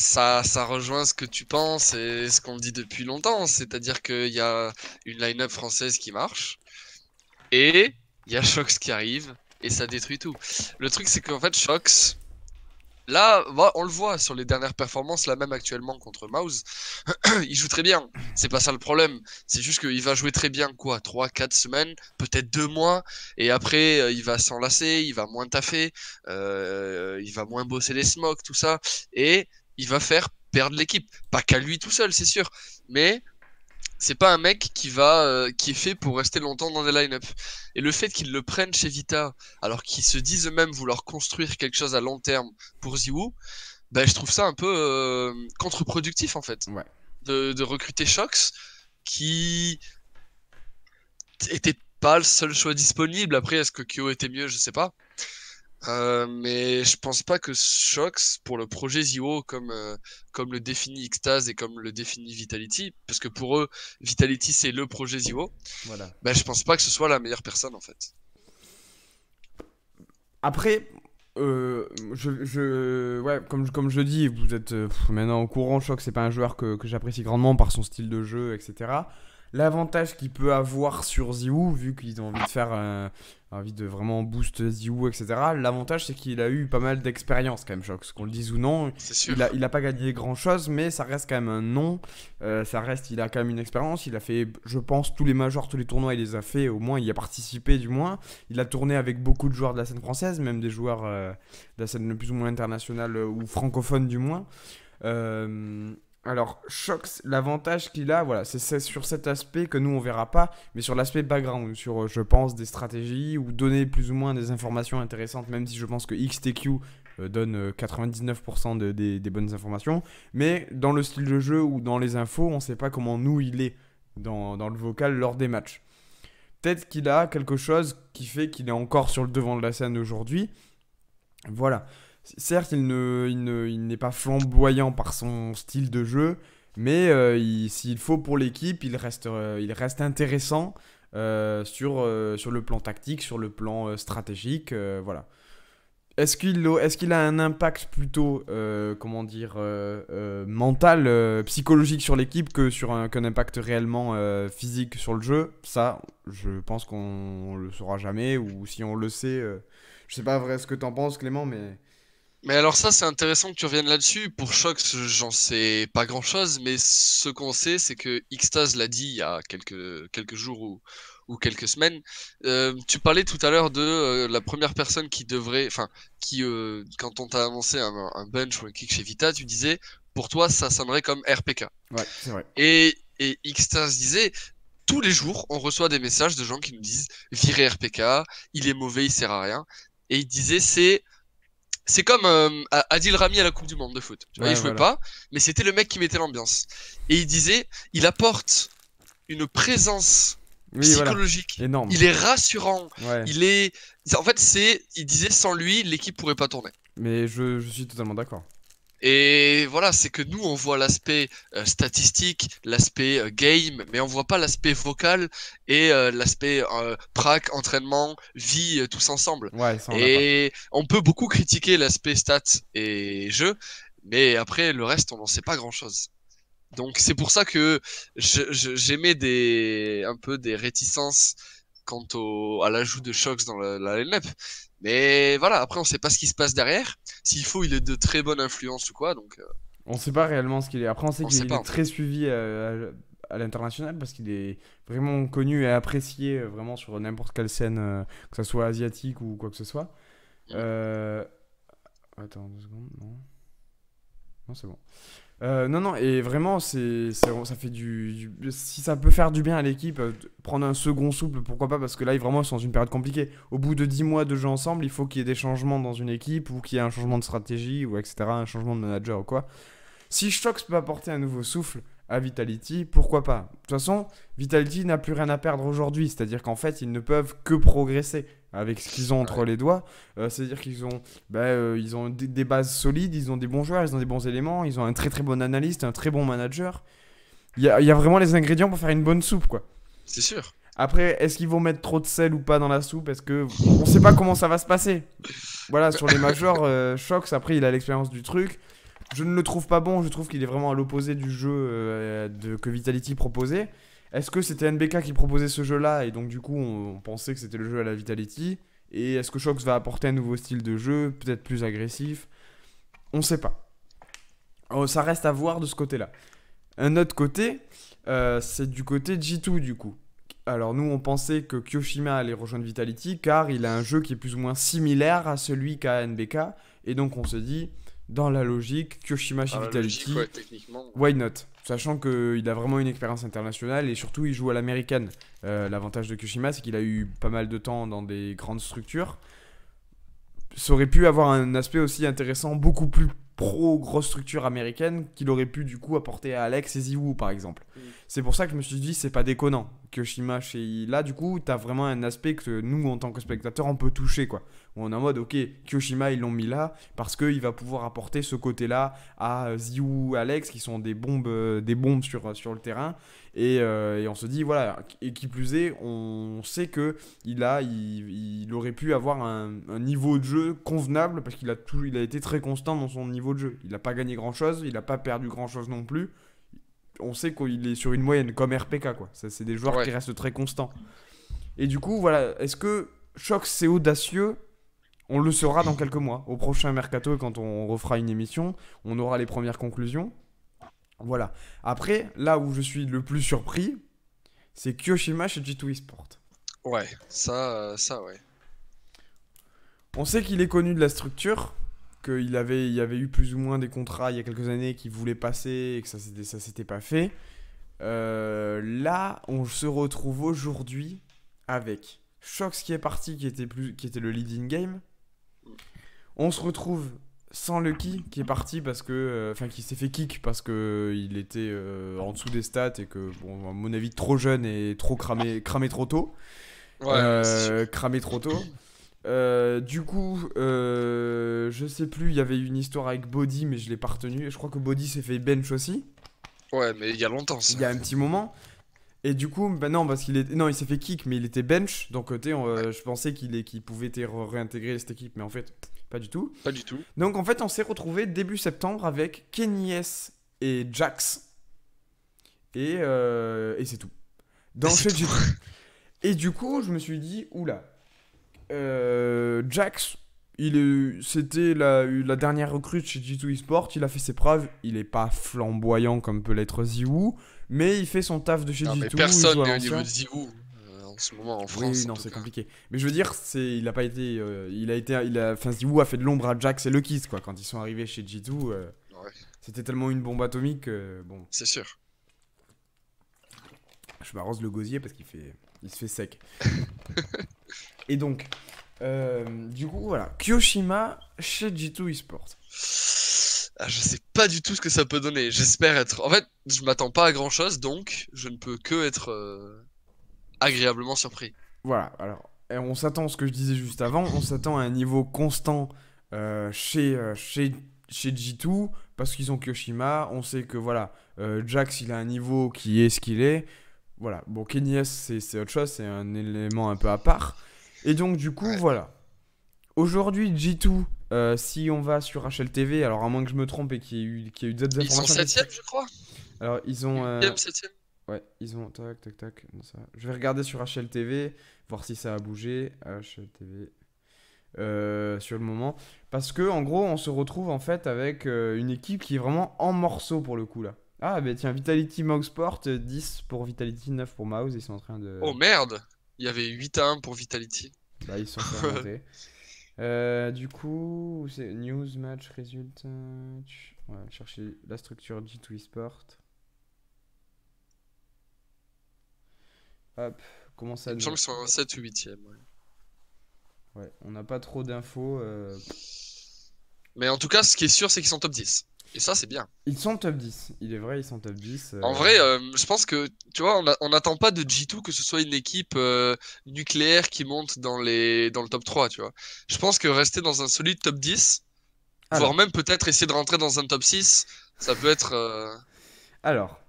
ça rejoint ce que tu penses et ce qu'on dit depuis longtemps. C'est-à-dire qu'il y a une line-up française qui marche et il y a Shox qui arrive et ça détruit tout. Le truc, c'est qu'en fait, Shox, là, on le voit sur les dernières performances, là même actuellement contre Mouse, il joue très bien. C'est pas ça le problème. C'est juste qu'il va jouer très bien, quoi, 3-4 semaines, peut-être 2 mois, et après, il va s'enlacer, il va moins taffer, il va moins bosser les smokes, tout ça, et il va faire perdre l'équipe. Pas qu'à lui tout seul, c'est sûr, mais c'est pas un mec qui est fait pour rester longtemps dans des line-up. Et le fait qu'ils le prennent chez Vita, alors qu'ils se disent eux-mêmes vouloir construire quelque chose à long terme pour Ziwoo, ben je trouve ça un peu contre-productif en fait. Ouais. De recruter Shox, qui était pas le seul choix disponible. Après, est-ce que Kyo était mieux? Je sais pas. Mais je pense pas que Shox, pour le projet Ziwoo, comme le définit Xtase et comme le définit Vitality, parce que pour eux, Vitality c'est le projet Ziwoo, Voilà. ben je pense pas que ce soit la meilleure personne en fait. Après, ouais, comme je dis, vous êtes maintenant au courant. Shox, c'est pas un joueur que j'apprécie grandement par son style de jeu, etc. L'avantage qu'il peut avoir sur Ziwoo, vu qu'ils ont envie de faire envie de vraiment boost Ziwoo, etc. L'avantage, c'est qu'il a eu pas mal d'expérience quand même, Shox. Qu'on le dise ou non, C'est sûr. il a pas gagné grand chose, mais ça reste quand même un nom. Il a quand même une expérience. Il a fait, je pense, tous les majors, tous les tournois, il les a fait. Au moins, il y a participé, du moins. Il a tourné avec beaucoup de joueurs de la scène française, même des joueurs de la scène plus ou moins internationale ou francophone, du moins. Alors, Shox, l'avantage qu'il a, voilà, c'est sur cet aspect que nous on verra pas, mais sur l'aspect background, sur, je pense, des stratégies ou donner plus ou moins des informations intéressantes, même si je pense que XTQ donne 99% des bonnes informations. Mais dans le style de jeu ou dans les infos, on ne sait pas comment nous il est dans le vocal lors des matchs. Peut-être qu'il a quelque chose qui fait qu'il est encore sur le devant de la scène aujourd'hui. Voilà. Certes, il n'est pas flamboyant par son style de jeu, mais s'il faut pour l'équipe, il reste intéressant sur le plan tactique, sur le plan stratégique. Voilà. Est-ce qu'il a un impact plutôt, mental, psychologique sur l'équipe qu'un impact réellement physique sur le jeu? Ça, je pense qu'on le saura jamais, ou si on le sait, je sais pas vrai ce que t'en penses, Clément, mais... Mais alors ça, c'est intéressant que tu reviennes là-dessus. Pour Shox, j'en sais pas grand-chose, mais ce qu'on sait, c'est que Xtase l'a dit il y a quelques jours ou quelques semaines. Tu parlais tout à l'heure de la première personne qui devrait, enfin, quand on t'a annoncé un bench ou un kick chez Vita, tu disais, pour toi, ça sonnerait comme RPK. Ouais, c'est vrai. Et Xtase disait, tous les jours, on reçoit des messages de gens qui nous disent, virez RPK, il est mauvais, il sert à rien. Et il disait, c'est comme Adil Rami à la Coupe du Monde de foot. Tu vois, Ouais, il jouait voilà. pas, mais c'était le mec qui mettait l'ambiance. Et il disait, il apporte une présence Oui, voilà. psychologique. Énorme. Il est rassurant. Ouais. En fait, il disait, sans lui, l'équipe pourrait pas tourner. Mais je suis totalement d'accord. Et voilà, c'est que nous, on voit l'aspect statistique, l'aspect game, mais on voit pas l'aspect vocal et l'aspect prac, entraînement, vie, tous ensemble. Ouais, ça on l'a pas. Et on peut beaucoup critiquer l'aspect stats et jeu, mais après, le reste, on n'en sait pas grand-chose. Donc c'est pour ça que j'émets un peu des réticences quant à l'ajout de Shox dans la line-up. Mais voilà, après on sait pas ce qui se passe derrière. S'il faut, il est de très bonne influence ou quoi, donc On sait pas réellement ce qu'il est. Après, on sait on sait qu'il pas est en fait. très suivi à l'international parce qu'il est vraiment connu et apprécié vraiment sur n'importe quelle scène, que ce soit asiatique ou quoi que ce soit. Mhm. Euh... Attends 2 secondes, non. Non, c'est bon. Non, non, et vraiment, ça fait si ça peut faire du bien à l'équipe, prendre un second souple, pourquoi pas, parce que là, vraiment, ils sont dans une période compliquée. Au bout de 10 mois de jeu ensemble, il faut qu'il y ait des changements dans une équipe, ou qu'il y ait un changement de stratégie, ou etc., un changement de manager ou quoi. Si Shox peut apporter un nouveau souffle à Vitality, pourquoi pas? De toute façon, Vitality n'a plus rien à perdre aujourd'hui, c'est-à-dire qu'en fait, ils ne peuvent que progresser avec ce qu'ils ont entre Ouais. les doigts. C'est-à-dire ils ont des bases solides, ils ont des bons joueurs, ils ont des bons éléments, ils ont un très très bon analyste, un très bon manager. Il y a vraiment les ingrédients pour faire une bonne soupe, quoi. C'est sûr. Après, est-ce qu'ils vont mettre trop de sel ou pas dans la soupe? Est-ce que on sait pas comment ça va se passer? Voilà, sur les majors, Shox, après, il a l'expérience du truc. Je ne le trouve pas bon, je trouve qu'il est vraiment à l'opposé du jeu que Vitality proposait. Est-ce que c'était NBK qui proposait ce jeu-là et donc du coup on pensait que c'était le jeu à la Vitality? Et est-ce que Shox va apporter un nouveau style de jeu, peut-être plus agressif? On ne sait pas. Oh, ça reste à voir de ce côté-là. Un autre côté, c'est du côté G2 du coup. Alors nous on pensait que Kyoshima allait rejoindre Vitality car il a un jeu qui est plus ou moins similaire à celui qu'a NBK. Et donc on se dit, dans la logique, Kyoshima chez Dans la logique, Vitality, ouais, techniquement. why not? Sachant qu'il a vraiment une expérience internationale et surtout il joue à l'américaine. L'avantage de Kyoshima, c'est qu'il a eu pas mal de temps dans des grandes structures. Ça aurait pu avoir un aspect aussi intéressant, beaucoup plus pro grosse structure américaine, qu'il aurait pu du coup apporter à Alex et Ziwoo par exemple. C'est pour ça que je me suis dit, c'est pas déconnant. Kyoshima chez là, du coup, t'as vraiment un aspect que nous, en tant que spectateurs, on peut toucher, quoi. Où on est en mode, ok, Kyoshima, ils l'ont mis là parce qu'il va pouvoir apporter ce côté-là à Ziwoo, Alex, qui sont des bombes sur le terrain. Et on se dit, voilà, et qui plus est, on sait que il aurait pu avoir un niveau de jeu convenable parce il a été très constant dans son niveau de jeu. Il n'a pas gagné grand-chose, il n'a pas perdu grand-chose non plus. On sait qu'il est sur une moyenne, comme RPK, quoi. Ça, c'est des joueurs Ouais. qui restent très constants. Et du coup, voilà, est-ce que Shox, c'est audacieux? On le saura dans quelques mois. Au prochain Mercato, quand on refera une émission, on aura les premières conclusions. Voilà. Après, là où je suis le plus surpris, c'est Kyoshima chez G2 Esport. Ouais, ça, ouais. On sait qu'il est connu de la structure, il y avait eu plus ou moins des contrats il y a quelques années qui voulaient passer et que ça s'était pas fait. Là, on se retrouve aujourd'hui avec Shox qui est parti, qui était le lead in game. On se retrouve sans Lucky qui est parti parce que. Enfin, qui s'est fait kick parce que il était en dessous des stats et que, bon, à mon avis, trop jeune et trop cramé trop tôt. Ouais, c'est sûr. Cramé trop tôt. Du coup, je sais plus, il y avait une histoire avec Body, mais je l'ai pas retenu. Je crois que Body s'est fait bench aussi, Ouais, mais il y a longtemps, il ça. y a un petit moment. Et du coup, bah non, parce qu'il est... non, il s'est fait kick, mais il était bench. Donc, tu sais, Ouais, je pensais qu'il pouvait réintégrer cette équipe, mais en fait, pas du tout. pas du tout. Donc, en fait, on s'est retrouvé début septembre avec Kenny S et Jax. Et c'est tout. Et Dans c'est chez tout. G2. Et du coup, je me suis dit, oula. Jax, c'était la dernière recrue chez G2 Esports. Il a fait ses preuves. Il est pas flamboyant comme peut l'être Ziwoo, mais il fait son taf de chez Non, mais G2. Il personne joue à n'est au niveau l'ancien. de Zigou en ce moment en Oui, oui, France, en non, tout c'est cas. compliqué. Mais je veux dire, il a pas été, enfin, Ziwoo a fait de l'ombre à Jax et Lucky, quoi. Quand ils sont arrivés chez G2, Ouais, c'était tellement une bombe atomique que, bon, c'est sûr. je m'arrose le gosier parce il se fait sec. Et donc, du coup, voilà, Kyoshima chez G2 Esports. Ah, je sais pas du tout ce que ça peut donner. J'espère être. En fait, je m'attends pas à grand chose, donc je ne peux que être agréablement surpris. Voilà, alors, on s'attend à ce que je disais juste avant, on s'attend à un niveau constant chez G2, parce qu'ils ont Kyoshima, on sait que, voilà, Jax, il a un niveau qui est ce qu'il est. Voilà, bon, Kenny S, c'est autre chose, c'est un élément un peu à part. Et donc, du coup, Ouais. voilà. Aujourd'hui, G2, si on va sur HLTV, alors à moins que je me trompe et qu'il y ait eu d'autres Ils sont informations. septième, je crois. Alors, ils ont. 8ème, 7ème. Ouais, ils ont. Tac, tac, tac. Non, ça... Je vais regarder sur HLTV, voir si ça a bougé. HLTV. Sur le moment. Parce que, en gros, on se retrouve en fait avec une équipe qui est vraiment en morceaux pour le coup là. Ah, bah tiens, Vitality Mouseport, 10 pour Vitality, 9 pour Mouse. Ils sont en train de. Oh merde! Il y avait 8-1 pour Vitality. Bah, ils sont fait remonter. Du coup, c'est News, Match, Résultat. Ouais, chercher la structure G2 Esport. Hop, comment ça Il me nous... semble qu'ils sont en 7 ou 8ème. Ouais. Ouais, on n'a pas trop d'infos. Mais en tout cas, ce qui est sûr, c'est qu'ils sont top 10. Et ça, c'est bien. Ils sont top 10. Il est vrai, ils sont top 10. En vrai, je pense que, tu vois, on n'attend pas de G2 que ce soit une équipe nucléaire qui monte dans le top 3, tu vois. Je pense que rester dans un solide top 10, voire Alors, même peut-être essayer de rentrer dans un top 6, ça peut être... alors,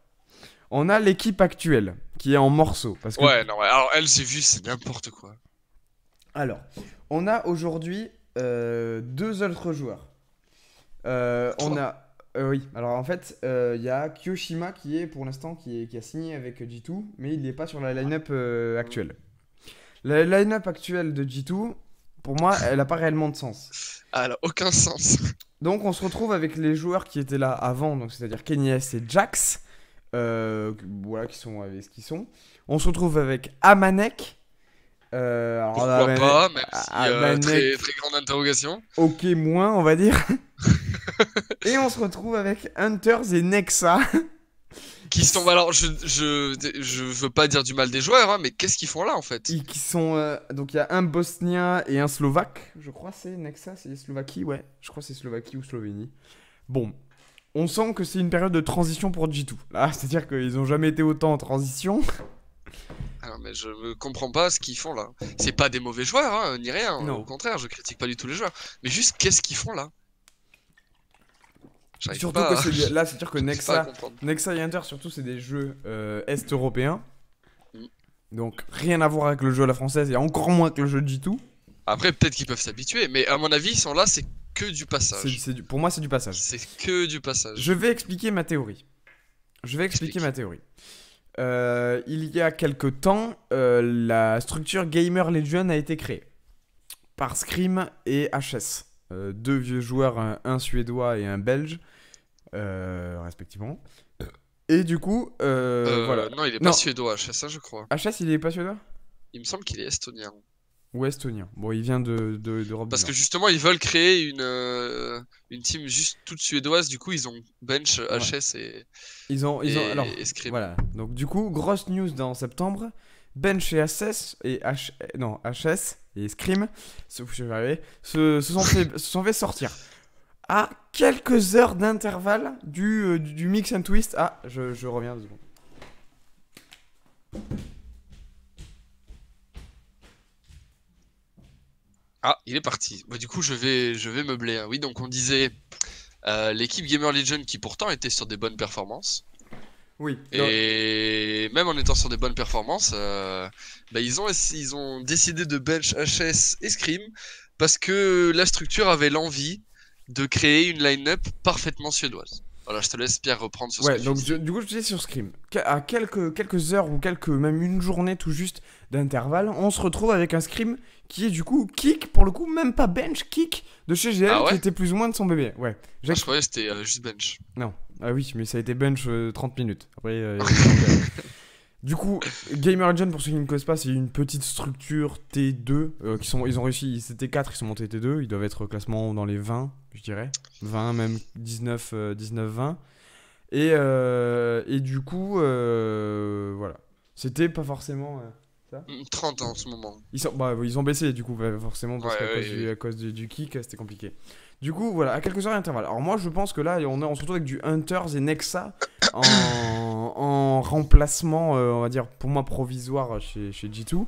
on a l'équipe actuelle qui est en morceaux. Parce que... Ouais, non, ouais. Alors, elle, j'ai vu, c'est n'importe quoi. Alors, on a aujourd'hui deux autres joueurs. On Trois. a... oui, alors en fait, il y a Kyoshima qui est pour l'instant qui a signé avec G2, mais il n'est pas sur la line-up actuelle. La line-up actuelle de G2, pour moi, elle n'a pas réellement de sens. Ah, elle a aucun sens. Donc on se retrouve avec les joueurs qui étaient là avant, donc c'est-à-dire Kenny S et Jax, voilà, qui sont avec ce qu'ils sont. On se retrouve avec Amanek. Alors, Pourquoi pas, même si Amanek, très, très grande interrogation. ok moins, on va dire. Et on se retrouve avec Hunters et Nexa. Qui sont... Alors, je veux pas dire du mal des joueurs, hein, mais qu'est-ce qu'ils font là, en fait? Qui sont donc il y a un Bosnien et un Slovaque, je crois c'est Nexa, c'est Slovaquie, ouais, je crois c'est Slovaquie ou Slovénie. Bon, on sent que c'est une période de transition pour G2. Là, c'est-à-dire qu'ils ont jamais été autant en transition. Alors, mais je me comprends pas ce qu'ils font là. C'est pas des mauvais joueurs, hein, ni rien. Non. Au contraire, je critique pas du tout les joueurs. Mais juste, qu'est-ce qu'ils font là? J'arrive Surtout pas que là, c'est-à-dire que j'arrive pas à comprendre. Nexa et Hunter, surtout, c'est des jeux est-européens. Mm. Donc rien à voir avec le jeu à la française et encore moins avec le jeu de G2. Après, peut-être qu'ils peuvent s'habituer, mais à mon avis, ils sont là, c'est que du passage. Pour moi, c'est du passage. C'est que du passage. Je vais expliquer ma théorie. Explique. Il y a quelque temps, la structure Gamer Legion a été créée par Scream et HS. Deux vieux joueurs, un suédois et un belge, respectivement. Et du coup, voilà. Non, il est Non. pas suédois, c'est ça, je crois. HS, il est pas suédois? Il me semble qu'il est estonien. Ou estonien. Bon, il vient d'Europe du Parce que Nord. justement, ils veulent créer une team juste toute suédoise, du coup, ils ont bench Ouais. HS et, Ils ont alors, et Scream. voilà. Donc du coup, grosse news dans septembre. Bench et HS HS et Scream je vais arriver, se sont fait sortir. à quelques heures d'intervalle du mix and twist. Ah, je reviens 2 secondes. Ah, il est parti. Bah, du coup, je vais meubler, hein. Oui, donc on disait l'équipe Gamer Legion qui pourtant était sur des bonnes performances. Oui. Et même en étant sur des bonnes performances, bah, ils ont décidé de bench HS et Scream parce que la structure avait l'envie de créer une line-up parfaitement suédoise. Voilà, je te laisse Pierre reprendre sur ce Ouais, que tu donc disais. du coup, je disais sur Scream, à quelques heures ou même une journée tout juste d'intervalle, on se retrouve avec un Scream qui est du coup kick, pour le coup, même pas bench, kick de chez GL Ah qui ouais? était plus ou moins de son bébé. Ouais. Ah, je croyais que c'était juste bench. Non. Ah oui, mais ça a été bench 30 minutes. Après, il y a eu du coup, Gamer Legend, pour ceux qui ne connaissent pas, c'est une petite structure T2. Ils ont réussi, c'était 4, ils sont montés T2. Ils doivent être classement dans les 20, je dirais. 20, même 19, 19-20. Et du coup, voilà. C'était pas forcément ça. 30 en ce moment. Ils ont baissé du coup, forcément, parce Ouais, qu'à ouais, cause, ouais. à cause du kick, c'était compliqué. Du coup, voilà, à quelques heures d'intervalle. Alors moi, je pense que là, on se retrouve avec du Hunters et Nexa en remplacement, on va dire, pour moi, provisoire chez G2.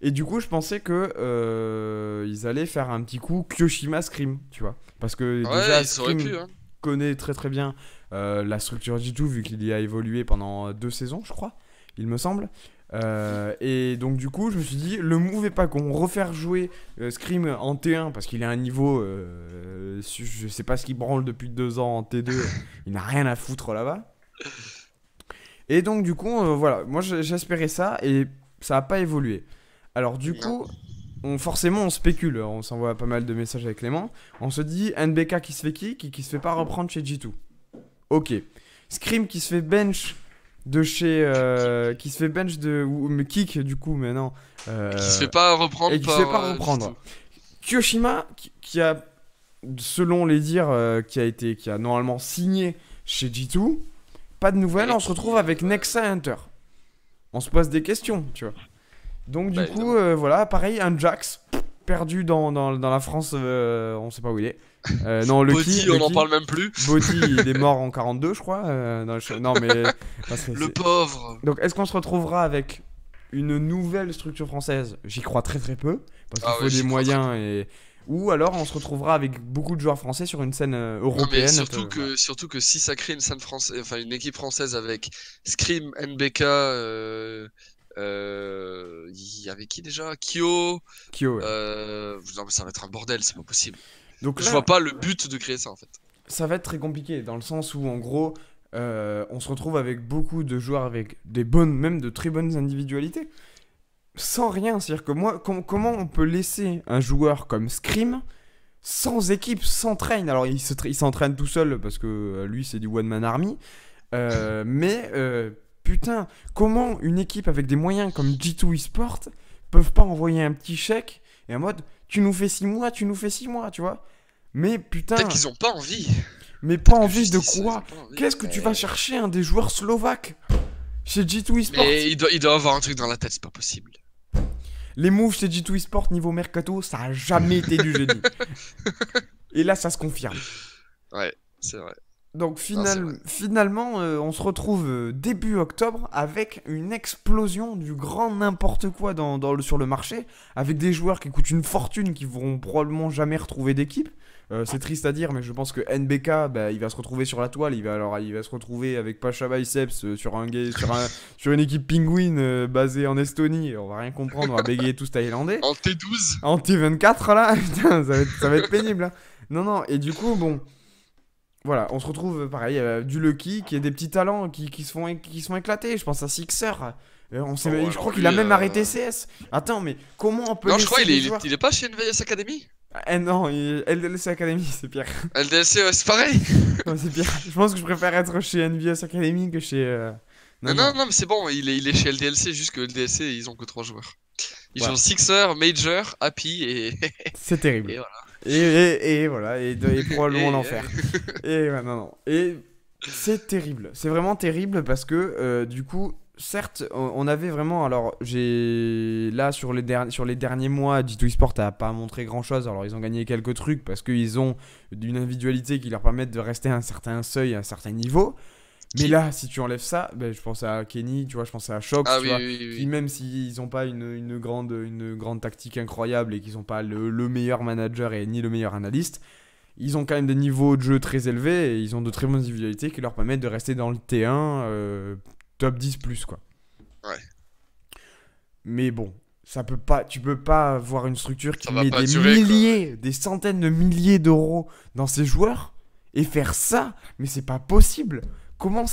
Et du coup, je pensais que ils allaient faire un petit coup Kyoshima Scream, tu vois. Parce que Ouais, déjà, ils auraient Scream pu, hein. connaît très très bien la structure G2, vu qu'il y a évolué pendant 2 saisons, je crois, il me semble. Et donc du coup je me suis dit le move est pas con, refaire jouer Scream en T1 parce qu'il a un niveau je sais pas ce qu'il branle depuis 2 ans en T2, il n'a rien à foutre là-bas. Et donc du coup voilà, moi j'espérais ça et ça a pas évolué. Alors du Non. coup forcément on spécule, on s'envoie pas mal de messages avec Clément, on se dit NBK qui se fait kick et qui se fait pas reprendre chez G2. Ok. Scream qui se fait bench de chez qui se fait bench mais kick du coup mais non Qui se fait pas reprendre et qui se fait pas par reprendre. G2. Kyoshima qui a selon les dires qui a normalement signé chez G2, pas de nouvelles, Et on se retrouve avec Nexa Hunter. On se pose des questions, tu vois. Donc du Bah, coup évidemment. voilà, pareil, un Jax perdu dans la France, on sait pas où il est. Non, Body, on n'en Lucky. parle même plus. Body, il est mort en 42, je crois. Non, mais. Le pauvre. Donc, est-ce qu'on se retrouvera avec une nouvelle structure française? J'y crois très très peu. Parce qu'il Ah faut ouais, des j'y crois très moyens peu. et. Ou alors on se retrouvera avec beaucoup de joueurs français sur une scène Non, mais européenne. surtout que si ça crée une scène française, enfin une équipe française avec Scream, NBK, il y avait qui déjà? Kyo. Kyo, ouais. Non, mais ça va être un bordel, c'est pas possible. Donc Je vois là, pas le but de créer ça en fait. ça va être très compliqué dans le sens où en gros, on se retrouve avec beaucoup de joueurs avec des bonnes, même de très bonnes individualités. Sans rien, c'est-à-dire que moi, comment on peut laisser un joueur comme Scream sans équipe, sans train? Alors il s'entraîne tout seul parce que lui c'est du one man army, mais putain, comment une équipe avec des moyens comme G2 Esport peuvent pas envoyer un petit chèque et en mode tu nous fais 6 mois, tu nous fais 6 mois, tu vois? Mais Peut-être putain, qu'ils ont pas envie. mais pas Peut-être que envie de Justice, ils quoi? ont pas envie. Qu'est-ce que tu vas chercher un des joueurs slovaques chez G2 Esport? Mais il doit avoir un truc dans la tête, c'est pas possible. Les moves chez G2 Esport niveau mercato, ça a jamais été du génie. Et là, ça se confirme. Ouais, c'est vrai. Donc Non, c'est vrai. finalement, on se retrouve début octobre avec une explosion du grand n'importe quoi sur le marché, avec des joueurs qui coûtent une fortune, qui vont probablement jamais retrouver d'équipe. C'est triste à dire, mais je pense que NBK, bah, il va se retrouver sur la toile, il va se retrouver avec Pasha Biceps sur une équipe Penguin basée en Estonie. On va rien comprendre, on va bégayer tous thaïlandais. En T12. En T24 là, putain, ça va être pénible. Hein. Non, et du coup, bon, voilà, on se retrouve pareil, du Lucky, qui est des petits talents qui se font éclater. Je pense à Sixer. Je crois qu'il a même arrêté CS. Attends, mais comment on peut Non, je laisser crois des joueurs... il est pas chez NVS Academy. Non, LDLC Academy, c'est pire. LDLC, ouais, c'est pareil. Ouais, c'est pire. Je pense que je préfère être chez NVS Academy que chez... Non, Non. mais c'est bon, il est chez LDLC, juste que LDLC, ils ont que 3 joueurs. Ils Ouais. ont Sixer, Major, Happy et. C'est terrible. Et voilà. Et voilà, et probablement Et- l'enfer. Et ouais, non. Et c'est terrible. C'est vraiment terrible parce que du coup, certes, on avait vraiment. Alors, j'ai. Là, sur les derniers mois, G2 Esport a pas montré grand chose. Alors, ils ont gagné quelques trucs parce qu'ils ont une individualité qui leur permet de rester à un certain seuil, à un certain niveau. Mais Qui? là, si tu enlèves ça, ben, je pense à Kenny, tu vois, je pense à Shox, Ah tu oui, vois, oui, oui, qui oui. même s'ils n'ont pas une grande tactique incroyable et qu'ils n'ont pas le meilleur manager et ni le meilleur analyste, ils ont quand même des niveaux de jeu très élevés et ils ont de très bonnes individualités qui leur permettent de rester dans le T1 top 10 plus, quoi. Ouais. Mais bon, tu peux pas avoir une structure Ça qui va met pas des durer, quoi. milliers, des centaines de milliers d'euros dans ses joueurs et faire ça, mais c'est pas possible. Comment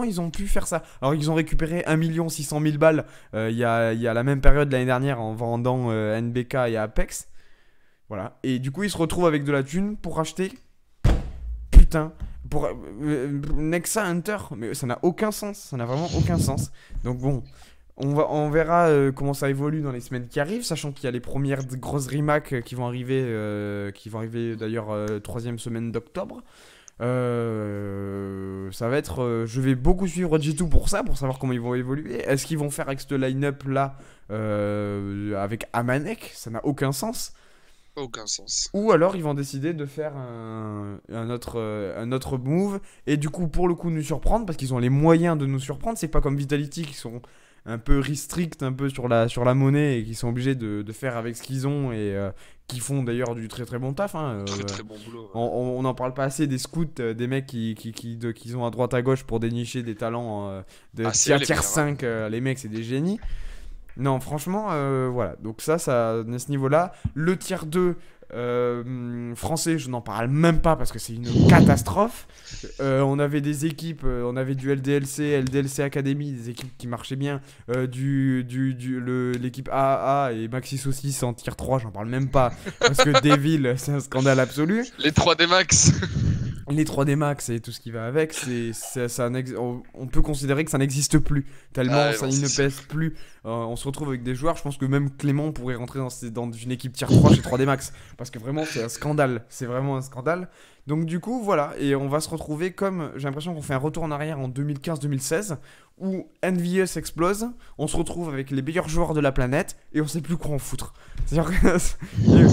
ils ont pu faire ça? Alors ils ont récupéré 1 600 000 balles il y a la même période l'année dernière en vendant NBK et Apex. Voilà. Et du coup ils se retrouvent avec de la thune pour acheter. Putain. Pour Nexa Hunter. Mais ça n'a aucun sens. Ça n'a vraiment aucun sens. Donc bon. On verra comment ça évolue dans les semaines qui arrivent, sachant qu'il y a les premières grosses remakes qui vont arriver d'ailleurs troisième semaine d'octobre. Ça va être. Je vais beaucoup suivre G2 pour ça, pour savoir comment ils vont évoluer. Est-ce qu'ils vont faire avec ce line-up là avec Amanek? Ça n'a aucun sens. Aucun sens. Ou alors ils vont décider de faire un autre move et du coup pour le coup nous surprendre parce qu'ils ont les moyens de nous surprendre. C'est pas comme Vitality qui sont un peu restrict un peu sur la monnaie et qui sont obligés de faire avec ce qu'ils ont et qui font d'ailleurs du très très bon taf, hein. Très très bon boulot. Ouais. On n'en parle pas assez des scouts, des mecs qui ont à droite à gauche pour dénicher des talents de Ah, c'est eux les tier meilleurs, 5. Les mecs, c'est des génies. Non, franchement, voilà. Donc ça à ce niveau-là. Le tier 2 français, je n'en parle même pas parce que c'est une catastrophe. On avait des équipes, on avait du LDLC Academy, des équipes qui marchaient bien. L'équipe AAA et Maxi Saucisse en tier 3, j'en parle même pas parce que Devil, c'est un scandale absolu. Les 3D Max. Les 3D Max et tout ce qui va avec, on peut considérer que ça n'existe plus. Tellement Ah ouais, ça, non, il ne c'est pèse plus. On se retrouve avec des joueurs, je pense que même Clément pourrait rentrer dans une équipe tier 3 chez 3D Max. Parce que vraiment, c'est un scandale. C'est vraiment un scandale. Donc du coup, voilà. Et on va se retrouver comme, j'ai l'impression qu'on fait un retour en arrière en 2015-2016, où Envious explose, on se retrouve avec les meilleurs joueurs de la planète, et on sait plus quoi en foutre. C'est-à-dire que... Non,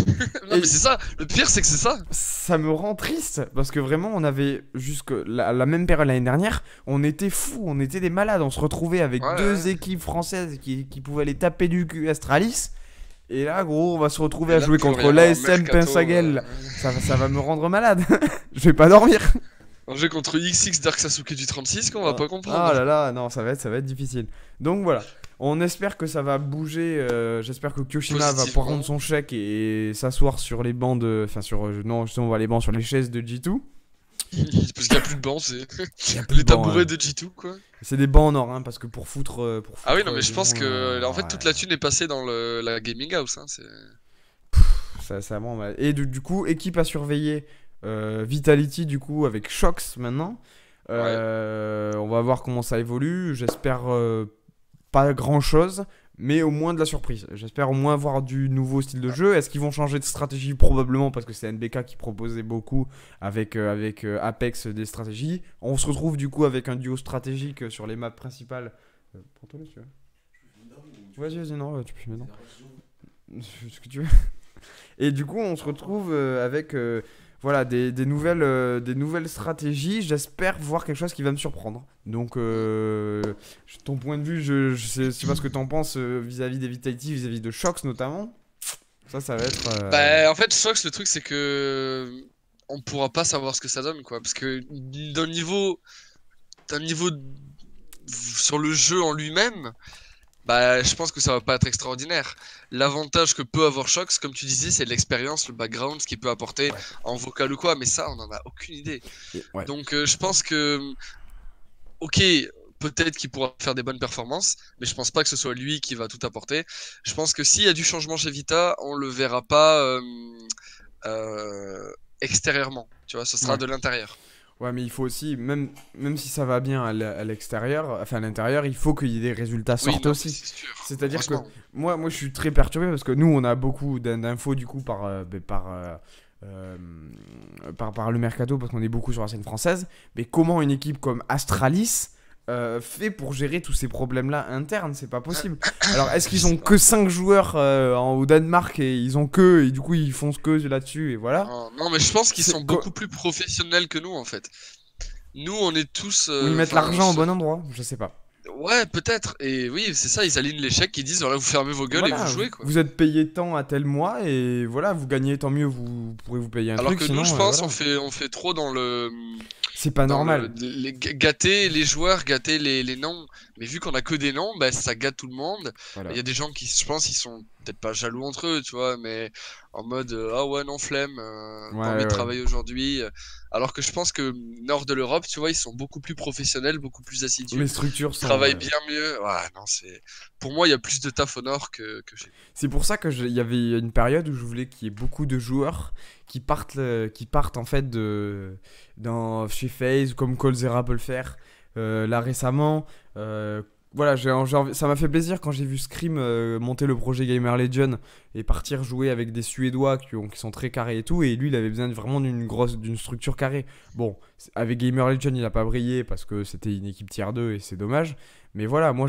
mais c'est ça. Le pire, c'est que c'est ça. Ça me rend triste parce que vraiment on avait jusque la même période l'année dernière, on était fous, on était des malades, on se retrouvait avec Ouais, deux ouais. équipes françaises qui pouvaient les taper du cul Astralis. Et là gros on va se retrouver Et à là, jouer plus contre rien, l'ASM Mercato, Pinsaguel. Ça va me rendre malade. Je vais pas dormir. un jeu contre XX Dark Sasuke du 36 qu'on va pas Ah comprendre. là là, non, ça va être difficile. Donc voilà, on espère que ça va bouger. J'espère que Kyoshima va pouvoir rendre son chèque et s'asseoir sur les bancs de. Enfin, non, justement, on va les bancs sur les chaises de G2. Parce qu'il y a plus de bancs, c'est Il y a plus les de bancs, tabourets hein. de G2 quoi. C'est des bancs en or, hein, parce que pour foutre. Ah oui, non, mais je des pense gens, que en fait toute ouais, la thune est passée dans la gaming house. Hein, ça vraiment mal. Et du coup, équipe à surveiller. Vitality, du coup, avec Shox maintenant. Ouais. On va voir comment ça évolue. J'espère pas grand chose, mais au moins de la surprise. J'espère au moins voir du nouveau style de jeu. Est-ce qu'ils vont changer de stratégie? Probablement, parce que c'est NBK qui proposait beaucoup avec Apex des stratégies. On se retrouve du coup avec un duo stratégique sur les maps principales. Pour toi, tu vois. Vas-y, non, tu peux filmer, non. Ce que tu veux. Et du coup, on se retrouve avec voilà, des nouvelles stratégies. J'espère voir quelque chose qui va me surprendre. Donc, ton point de vue, je sais pas ce que t'en penses vis-à-vis des Vitality, vis-à-vis de Shox notamment. Ça va être. Bah en fait, Shox, le truc c'est que on pourra pas savoir ce que ça donne quoi, parce que d'un niveau sur le jeu en lui-même. Bah, je pense que ça va pas être extraordinaire. L'avantage que peut avoir Shox, comme tu disais, c'est l'expérience, le background, ce qu'il peut apporter Ouais. en vocal ou quoi, mais ça, on en a aucune idée. Ouais. Donc, je pense que, ok, peut-être qu'il pourra faire des bonnes performances, mais je pense pas que ce soit lui qui va tout apporter. Je pense que s'il y a du changement chez Vita, on le verra pas extérieurement, tu vois, ce sera Ouais. de l'intérieur. Ouais, mais il faut aussi, même si ça va bien à l'extérieur, enfin à l'intérieur, il faut qu'il y ait des résultats Oui, sortent non, aussi. c'est sûr. C'est-à-dire que Heureusement. moi, je suis très perturbé parce que nous, on a beaucoup d'infos du coup par le mercato parce qu'on est beaucoup sur la scène française. Mais comment une équipe comme Astralis fait pour gérer tous ces problèmes-là internes, c'est pas possible. Alors, est-ce Je qu'ils sais ont pas. que 5 joueurs au Danemark et ils ont que, et du coup ils font ce que là-dessus et voilà. Non, non, mais je pense qu'ils sont C'est quoi? beaucoup plus professionnels que nous en fait. Nous, on est tous, Ou ils mettent enfin, l'argent au bon endroit, je sais pas. ouais, peut-être. Et oui, c'est ça, ils alignent les chèques, ils disent voilà, vous fermez vos gueules et vous Voilà, jouez quoi. vous êtes payé tant à tel mois et voilà, vous gagnez tant mieux, vous pourrez vous payer un Alors truc, que nous, je sinon pense, voilà. on fait trop dans le, C'est pas normal. gâter les joueurs, gâter les noms. Mais vu qu'on a que des noms, bah, ça gâte tout le monde. Il Voilà. y a des gens qui, je pense, ils sont peut-être pas jaloux entre eux, tu vois, mais en mode ah ouais, non, flemme, Ouais, pas envie de ouais. travailler aujourd'hui. Alors que je pense que nord de l'Europe, tu vois, ils sont beaucoup plus professionnels, beaucoup plus Les assidus. structures Ils sont. travaillent bien mieux. Ouais, non, c'est. Pour moi, il y a plus de taf au nord que chez C'est pour ça que il y avait une période où je voulais qu'il y ait beaucoup de joueurs qui partent en fait chez FaZe, comme Coldzera peut le faire. Là récemment, voilà, ça m'a fait plaisir quand j'ai vu Scream monter le projet Gamer Legion et partir jouer avec des Suédois qui sont très carrés et tout. Et lui, il avait besoin vraiment d'une structure carrée. Bon, avec Gamer Legion, il n'a pas brillé parce que c'était une équipe tier 2 et c'est dommage. Mais voilà, moi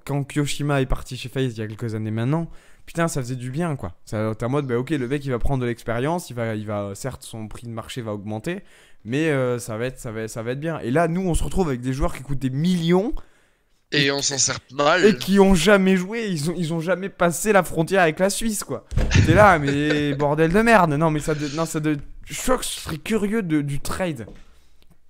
quand Kyoshima est parti chez FaZe il y a quelques années maintenant, putain, ça faisait du bien quoi. T'es en mode, bah ok, le mec il va prendre de l'expérience, certes, son prix de marché va augmenter, mais ça va être bien. Et là, nous, on se retrouve avec des joueurs qui coûtent des millions Et on s'en sert et mal. qui ont jamais joué, ils ont jamais passé la frontière avec la Suisse quoi. T'es là, mais bordel de merde. Non, mais je serais curieux du trade.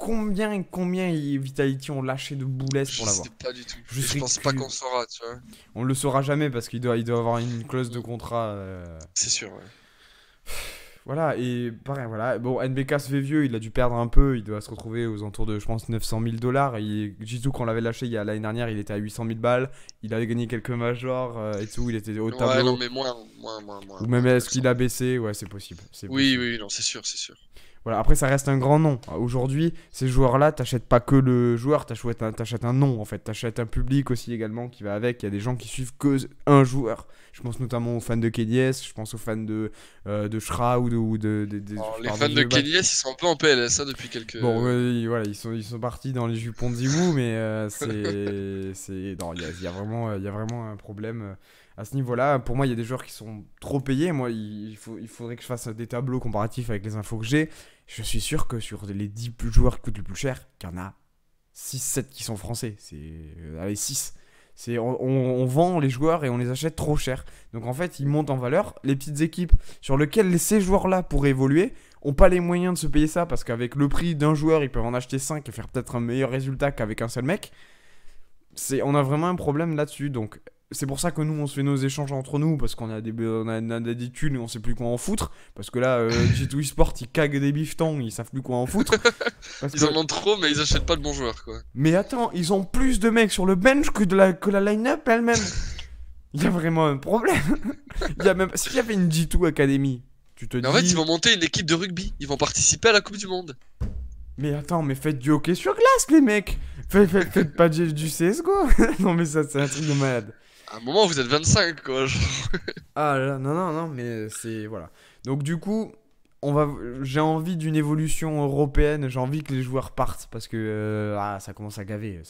Combien Vitality ont lâché de boulesses Je pour l'avoir? sais pas du tout. Je Et je serais pense pas curieux. qu'on saura, tu vois. On le saura jamais parce il doit avoir une clause de contrat. C'est sûr, ouais. Voilà, et pareil, voilà. Bon, NBK se fait vieux, il a dû perdre un peu, il doit se retrouver aux alentours de, je pense, 900 000 dollars. Et Jisoo, quand on l'avait lâché l'année dernière, il était à 800 000 balles. Il avait gagné quelques majors et tout, il était au Ouais, non, tableau. mais Ou moins même que est-ce 900. qu'il a baissé? Ouais, c'est possible. C'est Oui, possible. oui, non, c'est sûr, c'est sûr. Voilà, après, ça reste un grand nom. Aujourd'hui, ces joueurs-là, t'achètes pas que le joueur, t'achètes un nom en fait. T'achètes un public aussi également qui va avec. Il y a des gens qui suivent que un joueur. Je pense notamment aux fans de KDS, je pense aux fans de Shra Alors, je les parle fans des de vieux bacs. Kenny S, ils sont un peu en PLS, hein, depuis quelques. Bon, voilà, ils sont partis dans les jupons de Zimou, mais non, il y a vraiment un problème à ce niveau-là. Pour moi, il y a des joueurs qui sont trop payés. Moi, il faudrait que je fasse des tableaux comparatifs avec les infos que j'ai. Je suis sûr que sur les 10 joueurs qui coûtent le plus cher, qu'il y en a 6 7 qui sont français. Allez, 6. On vend les joueurs et on les achète trop cher. Donc en fait, ils montent en valeur. Les petites équipes sur lesquelles ces joueurs-là pourraient évoluer ont pas les moyens de se payer ça parce qu'avec le prix d'un joueur, ils peuvent en acheter 5 et faire peut-être un meilleur résultat qu'avec un seul mec. On a vraiment un problème là-dessus. Donc c'est pour ça que nous, on se fait nos échanges entre nous parce on a des thunes et on sait plus quoi en foutre. Parce que là, G2 Esport, ils caguent des bifetons, ils savent plus quoi en foutre. Parce Ils en que ont trop, mais ils achètent pas de bons joueurs, quoi. mais attends, ils ont plus de mecs sur le bench que la line-up elle-même. Il y a vraiment un problème. S'il y avait une G2 Academy, tu te Mais en fait, ils dis. vont monter une équipe de rugby. Ils vont participer à la Coupe du Monde. Mais attends, mais faites du hockey sur glace, les mecs. Faites pas du CSGO. Non, mais ça, c'est un truc de malade. À un moment, vous êtes 25, quoi. Ah là, non, non, non, mais c'est. Voilà. Donc, du coup, j'ai envie d'une évolution européenne. J'ai envie que les joueurs partent parce que ça commence à gaver.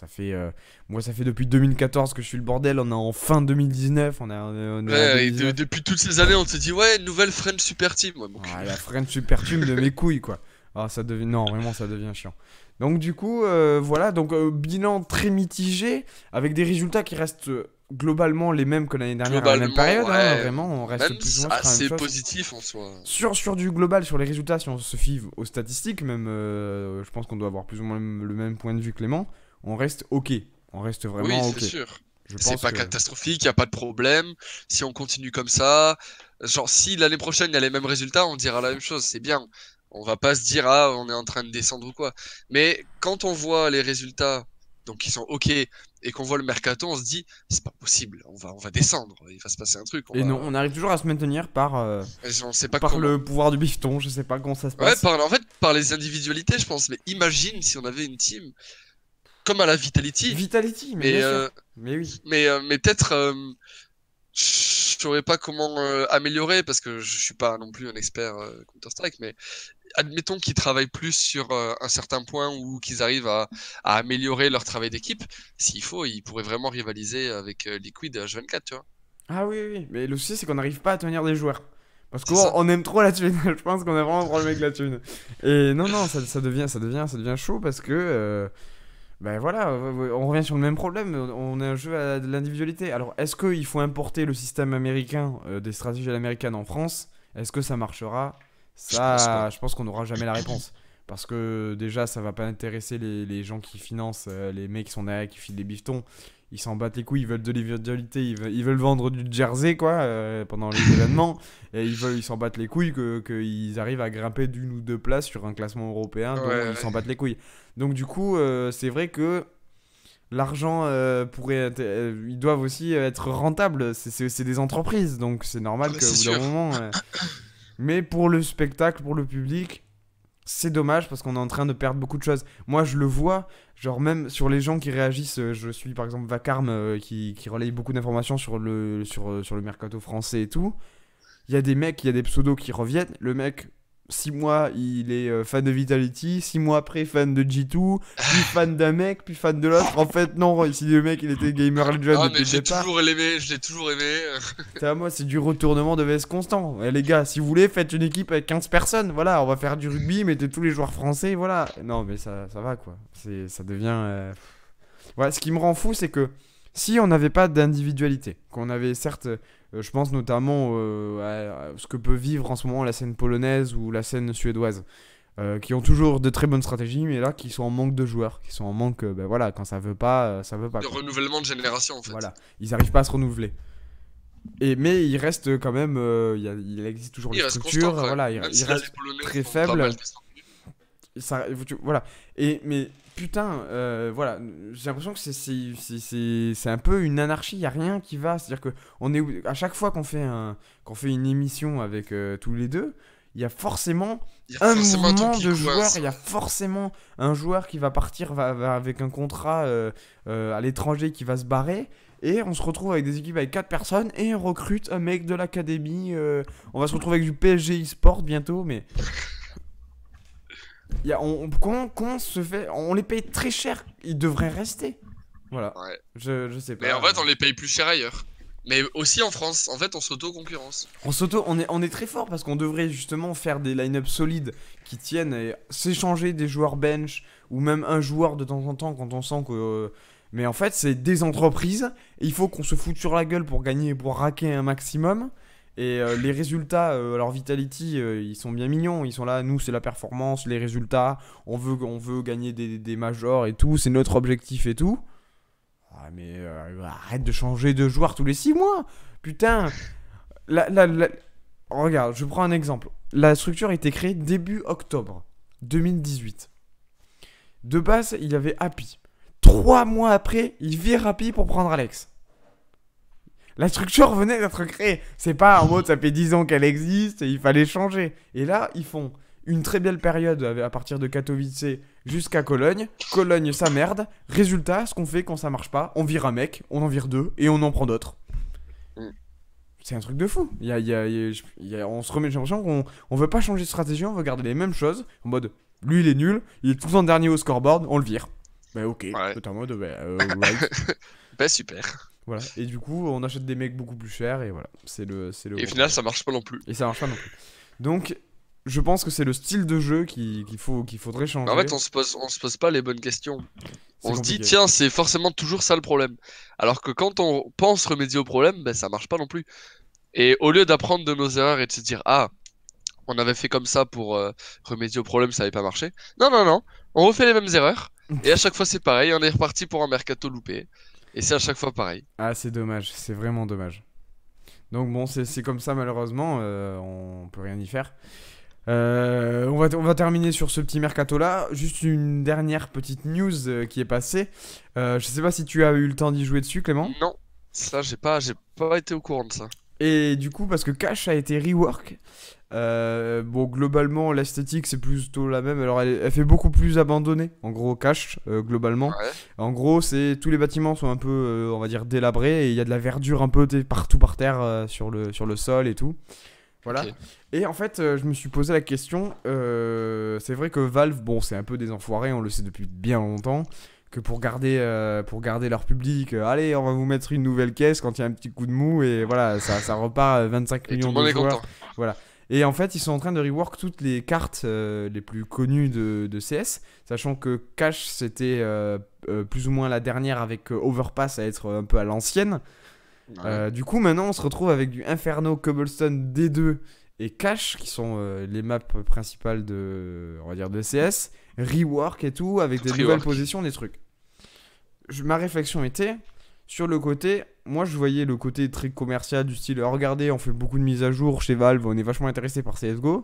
Moi, ça fait depuis 2014 que je suis le bordel. On est en fin 2019. On est en Ouais, et 2019. depuis toutes ces années, on te dit, ouais, nouvelle French Super Team. Ouais, bon, Ah, la French Super Team de mes couilles, quoi. Ah, ça devient. Non, vraiment, ça devient chiant. Donc, du coup, voilà. Donc, bilan très mitigé avec des résultats qui restent globalement les mêmes que l'année dernière à la même globalement, période. Hein, ouais, vraiment, on reste même plus ou moins sur la même assez chose. positif en soi. Sur du global, sur les résultats, si on se fie aux statistiques, même, je pense qu'on doit avoir plus ou moins le même point de vue Clément, on reste ok. On reste Oui, vraiment c'est ok. sûr. Je C'est pense pas que. catastrophique, y a pas de problème. Si on continue comme ça, genre si l'année prochaine il y a les mêmes résultats, on dira la même chose, c'est bien. On va pas se dire ah on est en train de descendre ou quoi. Mais quand on voit les résultats, donc qui sont ok, et qu'on voit le mercato, on se dit c'est pas possible, on va descendre, il va se passer un truc, Et non, on arrive toujours à se maintenir on sait pas par comment. le pouvoir du bifton, je sais pas comment ça se Ouais, passe. en fait par les individualités, je pense. Mais imagine si on avait une team comme à la Vitality, Vitality, mais bien mais sûr. Mais oui. mais peut-être je saurais pas comment améliorer parce que je suis pas non plus un expert Counter-Strike, mais admettons qu'ils travaillent plus sur un certain point ou qu'ils arrivent à améliorer leur travail d'équipe, s'il faut, ils pourraient vraiment rivaliser avec Liquid et H24, tu vois. Ah oui, oui, mais le souci c'est qu'on n'arrive pas à tenir des joueurs. Parce C'est ça. qu'on aime trop la thune, je pense qu'on a vraiment un problème avec la thune. Et non, non, ça devient chaud parce que... ben voilà, on revient sur le même problème, on a un jeu à de l'individualité. Alors, est-ce qu'il faut importer le système américain, des stratégies à l'américaine en France? Est-ce que ça marchera? Je pense pas. Ça, je pense qu'on n'aura jamais la réponse. Parce que déjà, ça va pas intéresser les gens qui financent, les mecs qui sont derrière, qui filent des bifetons. Ils s'en battent les couilles, ils veulent de l'individualité, ils veulent vendre du jersey, quoi, pendant les événements. Et ils s'en battent les couilles qu'ils arrivent à grimper d'une ou deux places sur un classement européen dont Ouais, ils s'en ouais. battent les couilles. Donc du coup, c'est vrai que l'argent ils doivent aussi être rentables. C'est des entreprises, donc c'est Ah normal bah, qu'au c'est bout d'un sûr. moment. Mais pour le spectacle, pour le public, c'est dommage parce qu'on est en train de perdre beaucoup de choses. Moi, je le vois, genre même sur les gens qui réagissent. Je suis par exemple Vacarme qui relaye beaucoup d'informations sur le mercato français et tout. Il y a des mecs, il y a des pseudos qui reviennent. Le mec, 6 mois, il est fan de Vitality. 6 mois après, fan de G2. Puis fan d'un mec, puis fan de l'autre. En fait, non, ici le mec, il était Gamer Legend Ah, depuis mais le départ. je l'ai toujours aimé. C'est à moi, c'est du retournement de veste constant. Les gars, si vous voulez, faites une équipe avec 15 personnes. Voilà, on va faire du rugby, mettez tous les joueurs français. Voilà. Non, mais ça va quoi. Ça devient. Ouais, ce qui me rend fou, c'est que si on n'avait pas d'individualité, qu'on avait certes, je pense notamment à ce que peut vivre en ce moment la scène polonaise ou la scène suédoise, qui ont toujours de très bonnes stratégies, mais là qui sont en manque de joueurs, qui sont en manque, ben voilà, quand ça veut pas De quoi. renouvellement de génération, en fait. Voilà, ils n'arrivent pas à se renouveler. Mais il reste quand même, il existe toujours les Il reste constant, structures, quand même. voilà, Même il si là, les reste Polonais très sont pas faible. mal descendus. Voilà. Mais putain, voilà, j'ai l'impression que c'est un peu une anarchie, il n'y a rien qui va. C'est-à-dire que à chaque fois qu'on fait une émission avec tous les deux, il y a forcément Il y a un forcément un truc mouvement qui de joueurs, coince. il y a forcément un joueur qui va partir avec un contrat à l'étranger qui va se barrer. Et on se retrouve avec des équipes avec 4 personnes et on recrute un mec de l'académie. On va se retrouver avec du PSG e-sport bientôt, mais comment se fait? On les paye très cher. Ils devraient rester. Voilà. Ouais. Je sais Mais en pas. fait, on les paye plus cher ailleurs. Mais aussi en France. En fait, on s'auto-concurrence. On est très fort parce qu'on devrait justement faire des line-up solides qui tiennent et s'échanger des joueurs bench ou même un joueur de temps en temps quand on sent que. Mais en fait, c'est des entreprises. Et il faut qu'on se foute sur la gueule pour gagner, pour raquer un maximum. Et les résultats, alors Vitality, ils sont bien mignons. Ils sont là, nous, c'est la performance, les résultats. On veut gagner des majors et tout. C'est notre objectif et tout. Ah, mais arrête de changer de joueur tous les 6 mois. Putain. Regarde, je prends un exemple. La structure a été créée début octobre 2018. De base, il y avait Happy. 3 mois après, il vire Happy pour prendre Alex. La structure venait d'être créée. C'est pas en mode ça fait 10 ans qu'elle existe et il fallait changer. Et là, ils font une très belle période à partir de Katowice jusqu'à Cologne. Cologne, ça merde. Résultat, ce qu'on fait quand ça marche pas, on vire un mec, on en vire deux et on en prend d'autres. Mm. C'est un truc de fou. On se remet, j'ai l'impression qu'on veut pas changer de stratégie, on veut garder les mêmes choses. En mode, lui il est nul, il est tout le temps dernier au scoreboard, on le vire. Bah ok, Ouais. c'est en mode, right. Bah, super. Voilà. Et du coup, on achète des mecs beaucoup plus chers et voilà. C'est le Et au gros final, problème. ça marche pas non plus. Et ça marche pas non plus. Donc, je pense que c'est le style de jeu qu'il faudrait changer. En fait, on se pose pas les bonnes questions. C'est On se dit, compliqué. tiens, c'est forcément toujours ça le problème. Alors que quand on pense remédier au problème, ben ça marche pas non plus. Et au lieu d'apprendre de nos erreurs et de se dire, ah, on avait fait comme ça pour remédier au problème, ça avait pas marché. Non, non, non, on refait les mêmes erreurs. Et à chaque fois, c'est pareil, on est reparti pour un mercato loupé. Et c'est à chaque fois pareil. Ah, c'est dommage. C'est vraiment dommage. Donc bon, c'est comme ça malheureusement. On peut rien y faire. On va terminer sur ce petit mercato là. Juste une dernière petite news qui est passée. Je sais pas si tu as eu le temps d'y jouer dessus, Clément. Non, ça, j'ai pas été au courant de ça. Et du coup, parce que Cash a été rework. Bon, globalement, l'esthétique c'est plutôt la même. Alors, elle fait beaucoup plus abandonnée. En gros, Cash, globalement. Ouais. En gros, tous les bâtiments sont un peu, on va dire, délabrés. Et il y a de la verdure un peu partout par terre sur le sol et tout. Voilà. Ok. Et en fait, je me suis posé la question. C'est vrai que Valve, bon, c'est un peu des enfoirés, on le sait depuis bien longtemps. Que pour garder leur public, allez, on va vous mettre une nouvelle caisse quand il y a un petit coup de mou. Et voilà, ça repart 25 Et tout millions le monde de est joueurs. content. Voilà. Et en fait, ils sont en train de rework toutes les cartes les plus connues de CS. Sachant que Cash, c'était plus ou moins la dernière avec Overpass à être un peu à l'ancienne. Ouais. Du coup, maintenant, on se retrouve avec du Inferno, Cobblestone, D2 et Cache, qui sont les maps principales on va dire, de CS, rework et tout, avec Tout des nouvelles rework. positions, des trucs. Ma réflexion était sur le côté. Moi, je voyais le côté très commercial du style. Regardez, on fait beaucoup de mises à jour chez Valve, on est vachement intéressé par CS:GO.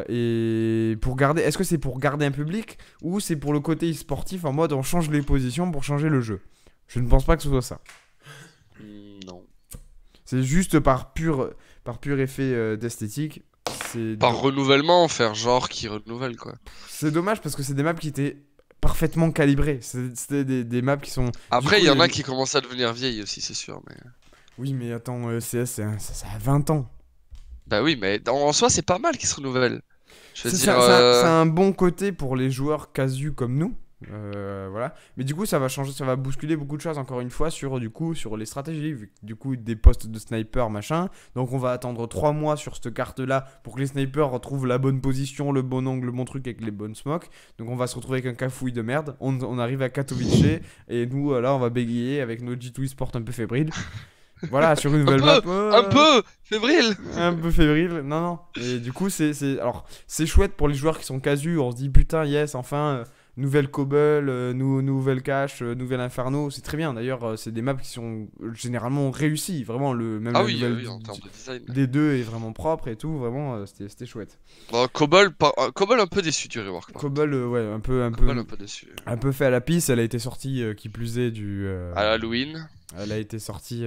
Et pour garder, est-ce que c'est pour garder un public ou c'est pour le côté sportif en mode on change les positions pour changer le jeu? Je ne pense pas que ce soit ça. Non. C'est juste par pur effet d'esthétique. C'est Par renouvellement, faire genre qui renouvelle, quoi. c'est dommage parce que c'est des maps qui étaient parfaitement calibrées. C'était des maps qui sont. Du Après, coup, il y en a avait- qui commencent à devenir vieilles aussi, c'est sûr. Mais... Oui, mais attends, CS, ça a 20 ans. Bah oui, mais en soi, c'est pas mal qu'ils se renouvellent. Je veux C'est dire, ça a un bon côté pour les joueurs casus comme nous. Voilà. Mais du coup, ça va changer, ça va bousculer beaucoup de choses encore une fois sur les stratégies. Vu que, du coup, des postes de sniper, machin. Donc, on va attendre 3 mois sur cette carte-là pour que les snipers retrouvent la bonne position, le bon angle, le bon truc avec les bonnes smokes. Donc, on va se retrouver avec un cafouille de merde. On arrive à Katowice et nous, là, on va bégayer avec nos G2 Sport un peu fébriles. Voilà, sur une nouvelle map. un peu fébrile. Un peu fébrile, non, non. Et du coup, alors, c'est chouette pour les joueurs qui sont casus. On se dit, putain, yes, enfin, nouvelle Cobble, nouvelle Cache, nouvelle Inferno. C'est très bien. D'ailleurs, c'est des maps qui sont généralement réussies. Vraiment, même Ah la oui, nouvelle oui, en termes de design. des deux est vraiment propre et tout. Vraiment, c'était chouette. Bon, Cobble un peu déçu du rework. Par contre. Cobble, ouais, Cobble un peu déçu. un peu fait à la pisse. Elle a été sortie, qui plus est, À Halloween. elle a été sortie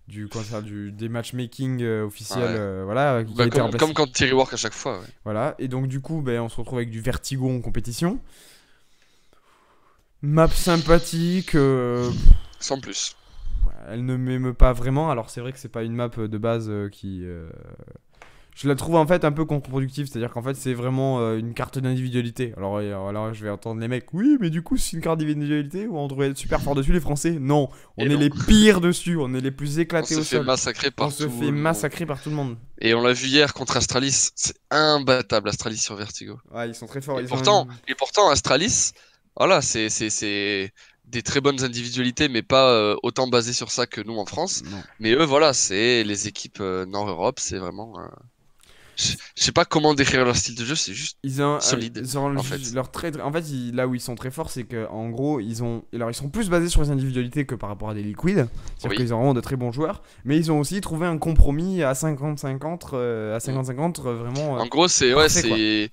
des matchmaking officiels, Ouais. voilà, qui a Bah, été remplacée. comme quand tu rework à chaque fois. Ouais. Voilà, et donc du coup, ben, on se retrouve avec du Vertigo en compétition. Map sympathique, Sans plus. elle ne m'émeut pas vraiment. Alors c'est vrai que c'est pas une map de base qui... Je la trouve en fait un peu contre-productive, c'est-à-dire qu'en fait c'est vraiment une carte d'individualité. Alors je vais entendre les mecs, oui mais du coup c'est une carte d'individualité où on devrait être super fort dessus les Français. Non, on Et est non. les pires dessus, on est les plus On éclatés se au fait sol. massacrer par On se tout fait le monde. massacrer par tout le monde. Et on l'a vu hier contre Astralis. C'est imbattable Astralis sur Vertigo. Ouais, ils sont très forts. Et ils ont pourtant, Astralis, voilà, c'est des très bonnes individualités, mais pas autant basées sur ça que nous en France. Non. Mais eux, voilà, c'est les équipes Nord-Europe, c'est vraiment. Je sais pas comment décrire leur style de jeu, c'est juste Ils ont, solide. ils ont en fait. leur en fait, là où ils sont très forts, c'est que en gros, ils sont plus basés sur les individualités que par rapport à des liquides. C'est-à-dire Oui. qu'ils ont vraiment de très bons joueurs, mais ils ont aussi trouvé un compromis à 50-50, vraiment. En gros, c'est parfait,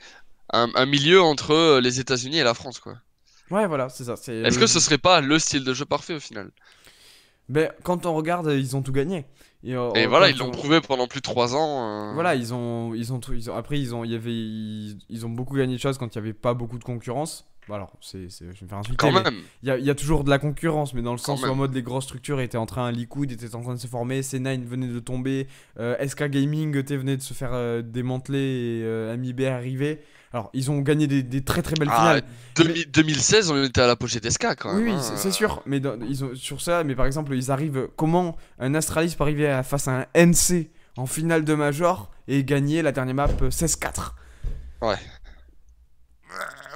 un milieu entre les États-Unis et la France, quoi. Ouais, voilà, c'est ça. Est-ce que ce serait pas le style de jeu parfait au final? Ben, quand on regarde, ils ont tout gagné. Et voilà, quand ils l'ont prouvé pendant plus de 3 ans. Voilà, après ils ont beaucoup gagné de choses quand il y avait pas beaucoup de concurrence. Bon, alors, je vais me faire insulter, Quand mais même. il y a toujours de la concurrence, mais dans le Quand sens où en même. mode les grosses structures étaient en train, Liquid était en train de se former, C9 venait de tomber, SK Gaming venait de se faire démanteler et MIB arrivait. Alors, ils ont gagné des très très belles Ah, finales. 2016, on était à l'apogée d'SK quand Oui, même. oui, Hein. c'est sûr, mais ils ont, sur ça, mais par exemple, ils arrivent. Comment un Astralis peut arriver face à un NC en finale de Major et gagner la dernière map 16-4? Ouais.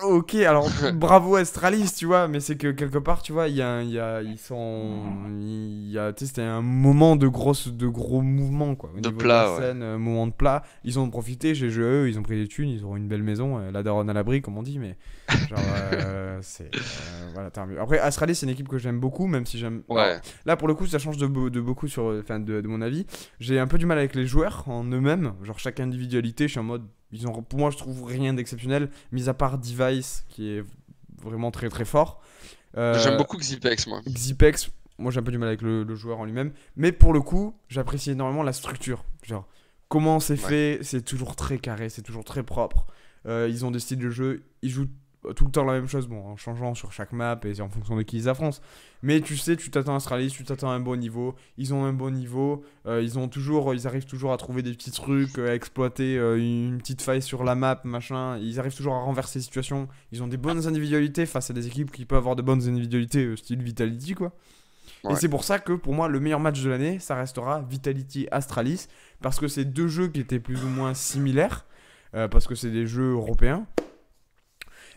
Ok, alors bravo Astralis, tu vois, mais c'est que quelque part, tu vois, ils sont, tu sais, c'était un moment de gros mouvements, quoi. Au De niveau plat, de la scène, moment de plat, ils ont profité, GGE, ils ont pris des thunes, ils auront une belle maison, la daronne à l'abri, comme on dit, mais genre, voilà, tant mieux. Après, Astralis, c'est une équipe que j'aime beaucoup, même si j'aime. Ouais. Alors, là, pour le coup, ça change de beaucoup de mon avis. J'ai un peu du mal avec les joueurs en eux-mêmes, genre chaque individualité, je suis en mode. Pour moi, je trouve rien d'exceptionnel, mis à part Device, qui est vraiment très très fort. J'aime beaucoup Xipex, moi. Xipex, moi j'ai un peu du mal avec le joueur en lui-même. Mais pour le coup, j'apprécie énormément la structure. Genre, comment c'est fait, c'est toujours très carré, c'est toujours très propre. Ils ont des styles de jeu, ils jouent tout le temps la même chose, bon, en changeant sur chaque map et en fonction de qui ils affrontent. Mais tu sais, tu t'attends à Astralis, tu t'attends à un bon niveau. Ils ont un bon niveau. Ils arrivent toujours à trouver des petits trucs, à exploiter une petite faille sur la map, machin. Ils arrivent toujours à renverser les situations. Ils ont des bonnes individualités face à des équipes qui peuvent avoir de bonnes individualités, style Vitality, quoi. Ouais. Et c'est pour ça que pour moi, le meilleur match de l'année, ça restera Vitality Astralis. Parce que c'est deux jeux qui étaient plus ou moins similaires. Parce que c'est des jeux européens.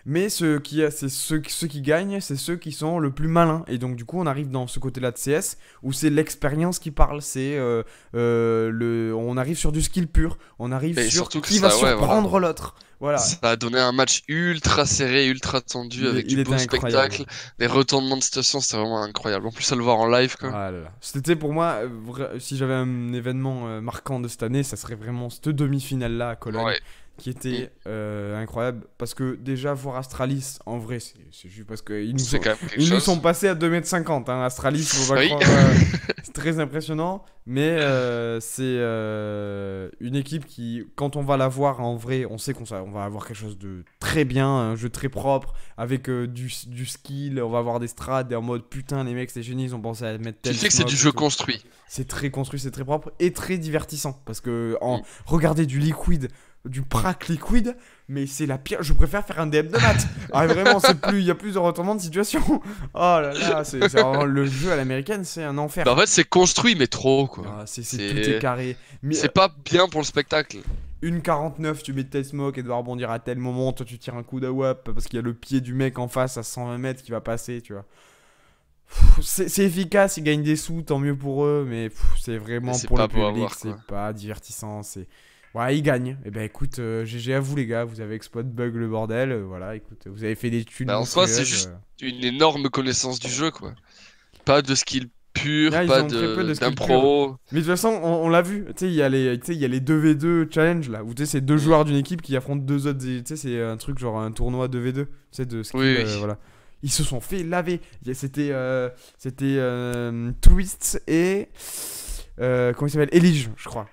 Mais ceux qui gagnent, c'est ceux qui sont le plus malins. Et donc, du coup, on arrive dans ce côté-là de CS où c'est l'expérience qui parle. On arrive sur du skill pur. On arrive Et sur surtout que qui va ça, ouais, voilà. surprendre l'autre. Voilà. Ça a donné un match ultra serré, ultra tendu, avec Il du était beau incroyable. spectacle, des retournements de situation, c'était vraiment incroyable. En plus, à le voir en live, quoi. Ah là là. C'était pour moi, si j'avais un événement marquant de cette année, ça serait vraiment cette demi-finale-là à Cologne. Ouais. Qui était incroyable. Parce que déjà, voir Astralis, en vrai, c'est juste parce qu'ils C'est quand même quelque ils nous chose. sont passés à 2,50 m. Hein. Astralis, faut pas Oui. croire. C'est très impressionnant. Mais c'est une équipe qui, quand on va la voir en vrai, on sait on va avoir quelque chose de très bien, un jeu très propre, avec du skill. On va avoir des strats en mode putain, les mecs, c'est génie, ils ont pensé à mettre Tu tel sais que c'est du smoke et jeu tout. construit. C'est très construit, c'est très propre et très divertissant. Parce que Mm. regarder du liquide, du prac liquide, mais c'est la pire. Je préfère faire un DM de maths. Ah, vraiment, il y a plus de retournements de situation. Oh là là, c'est vraiment le jeu à l'américaine, c'est un enfer. Bah, en fait, c'est construit, mais trop, quoi. Ah, tout est carré. Mais, C'est pas bien pour le spectacle. une 49, tu mets tel smoke et dois rebondir à tel moment. Toi, tu tires un coup d'AWP parce qu'il y a le pied du mec en face à 120 mètres qui va passer, tu vois. C'est efficace, ils gagnent des sous, tant mieux pour eux, mais c'est vraiment Mais c'est pour pas le beau à public, voir, c'est quoi. pas divertissant, c'est... Ouais, ils gagnent. Et ben écoute, GG à vous les gars, vous avez exploit bug le bordel, voilà, écoute, vous avez fait des thunes Bah, en soi, c'est monstrueuses. juste une énorme connaissance du jeu, quoi. Pas de skill pur, Là, ils pas ont très peu de skill pur. d'impro. Mais de toute façon, on l'a vu, tu sais, il y a les 2v2 challenge là, où tu sais, c'est deux joueurs d'une équipe qui affrontent deux autres, tu sais, c'est un truc genre un tournoi 2v2, tu sais, de skill, Oui, oui. voilà. Ils se sont fait laver. C'était Twist et... comment il s'appelle, Elige, je crois.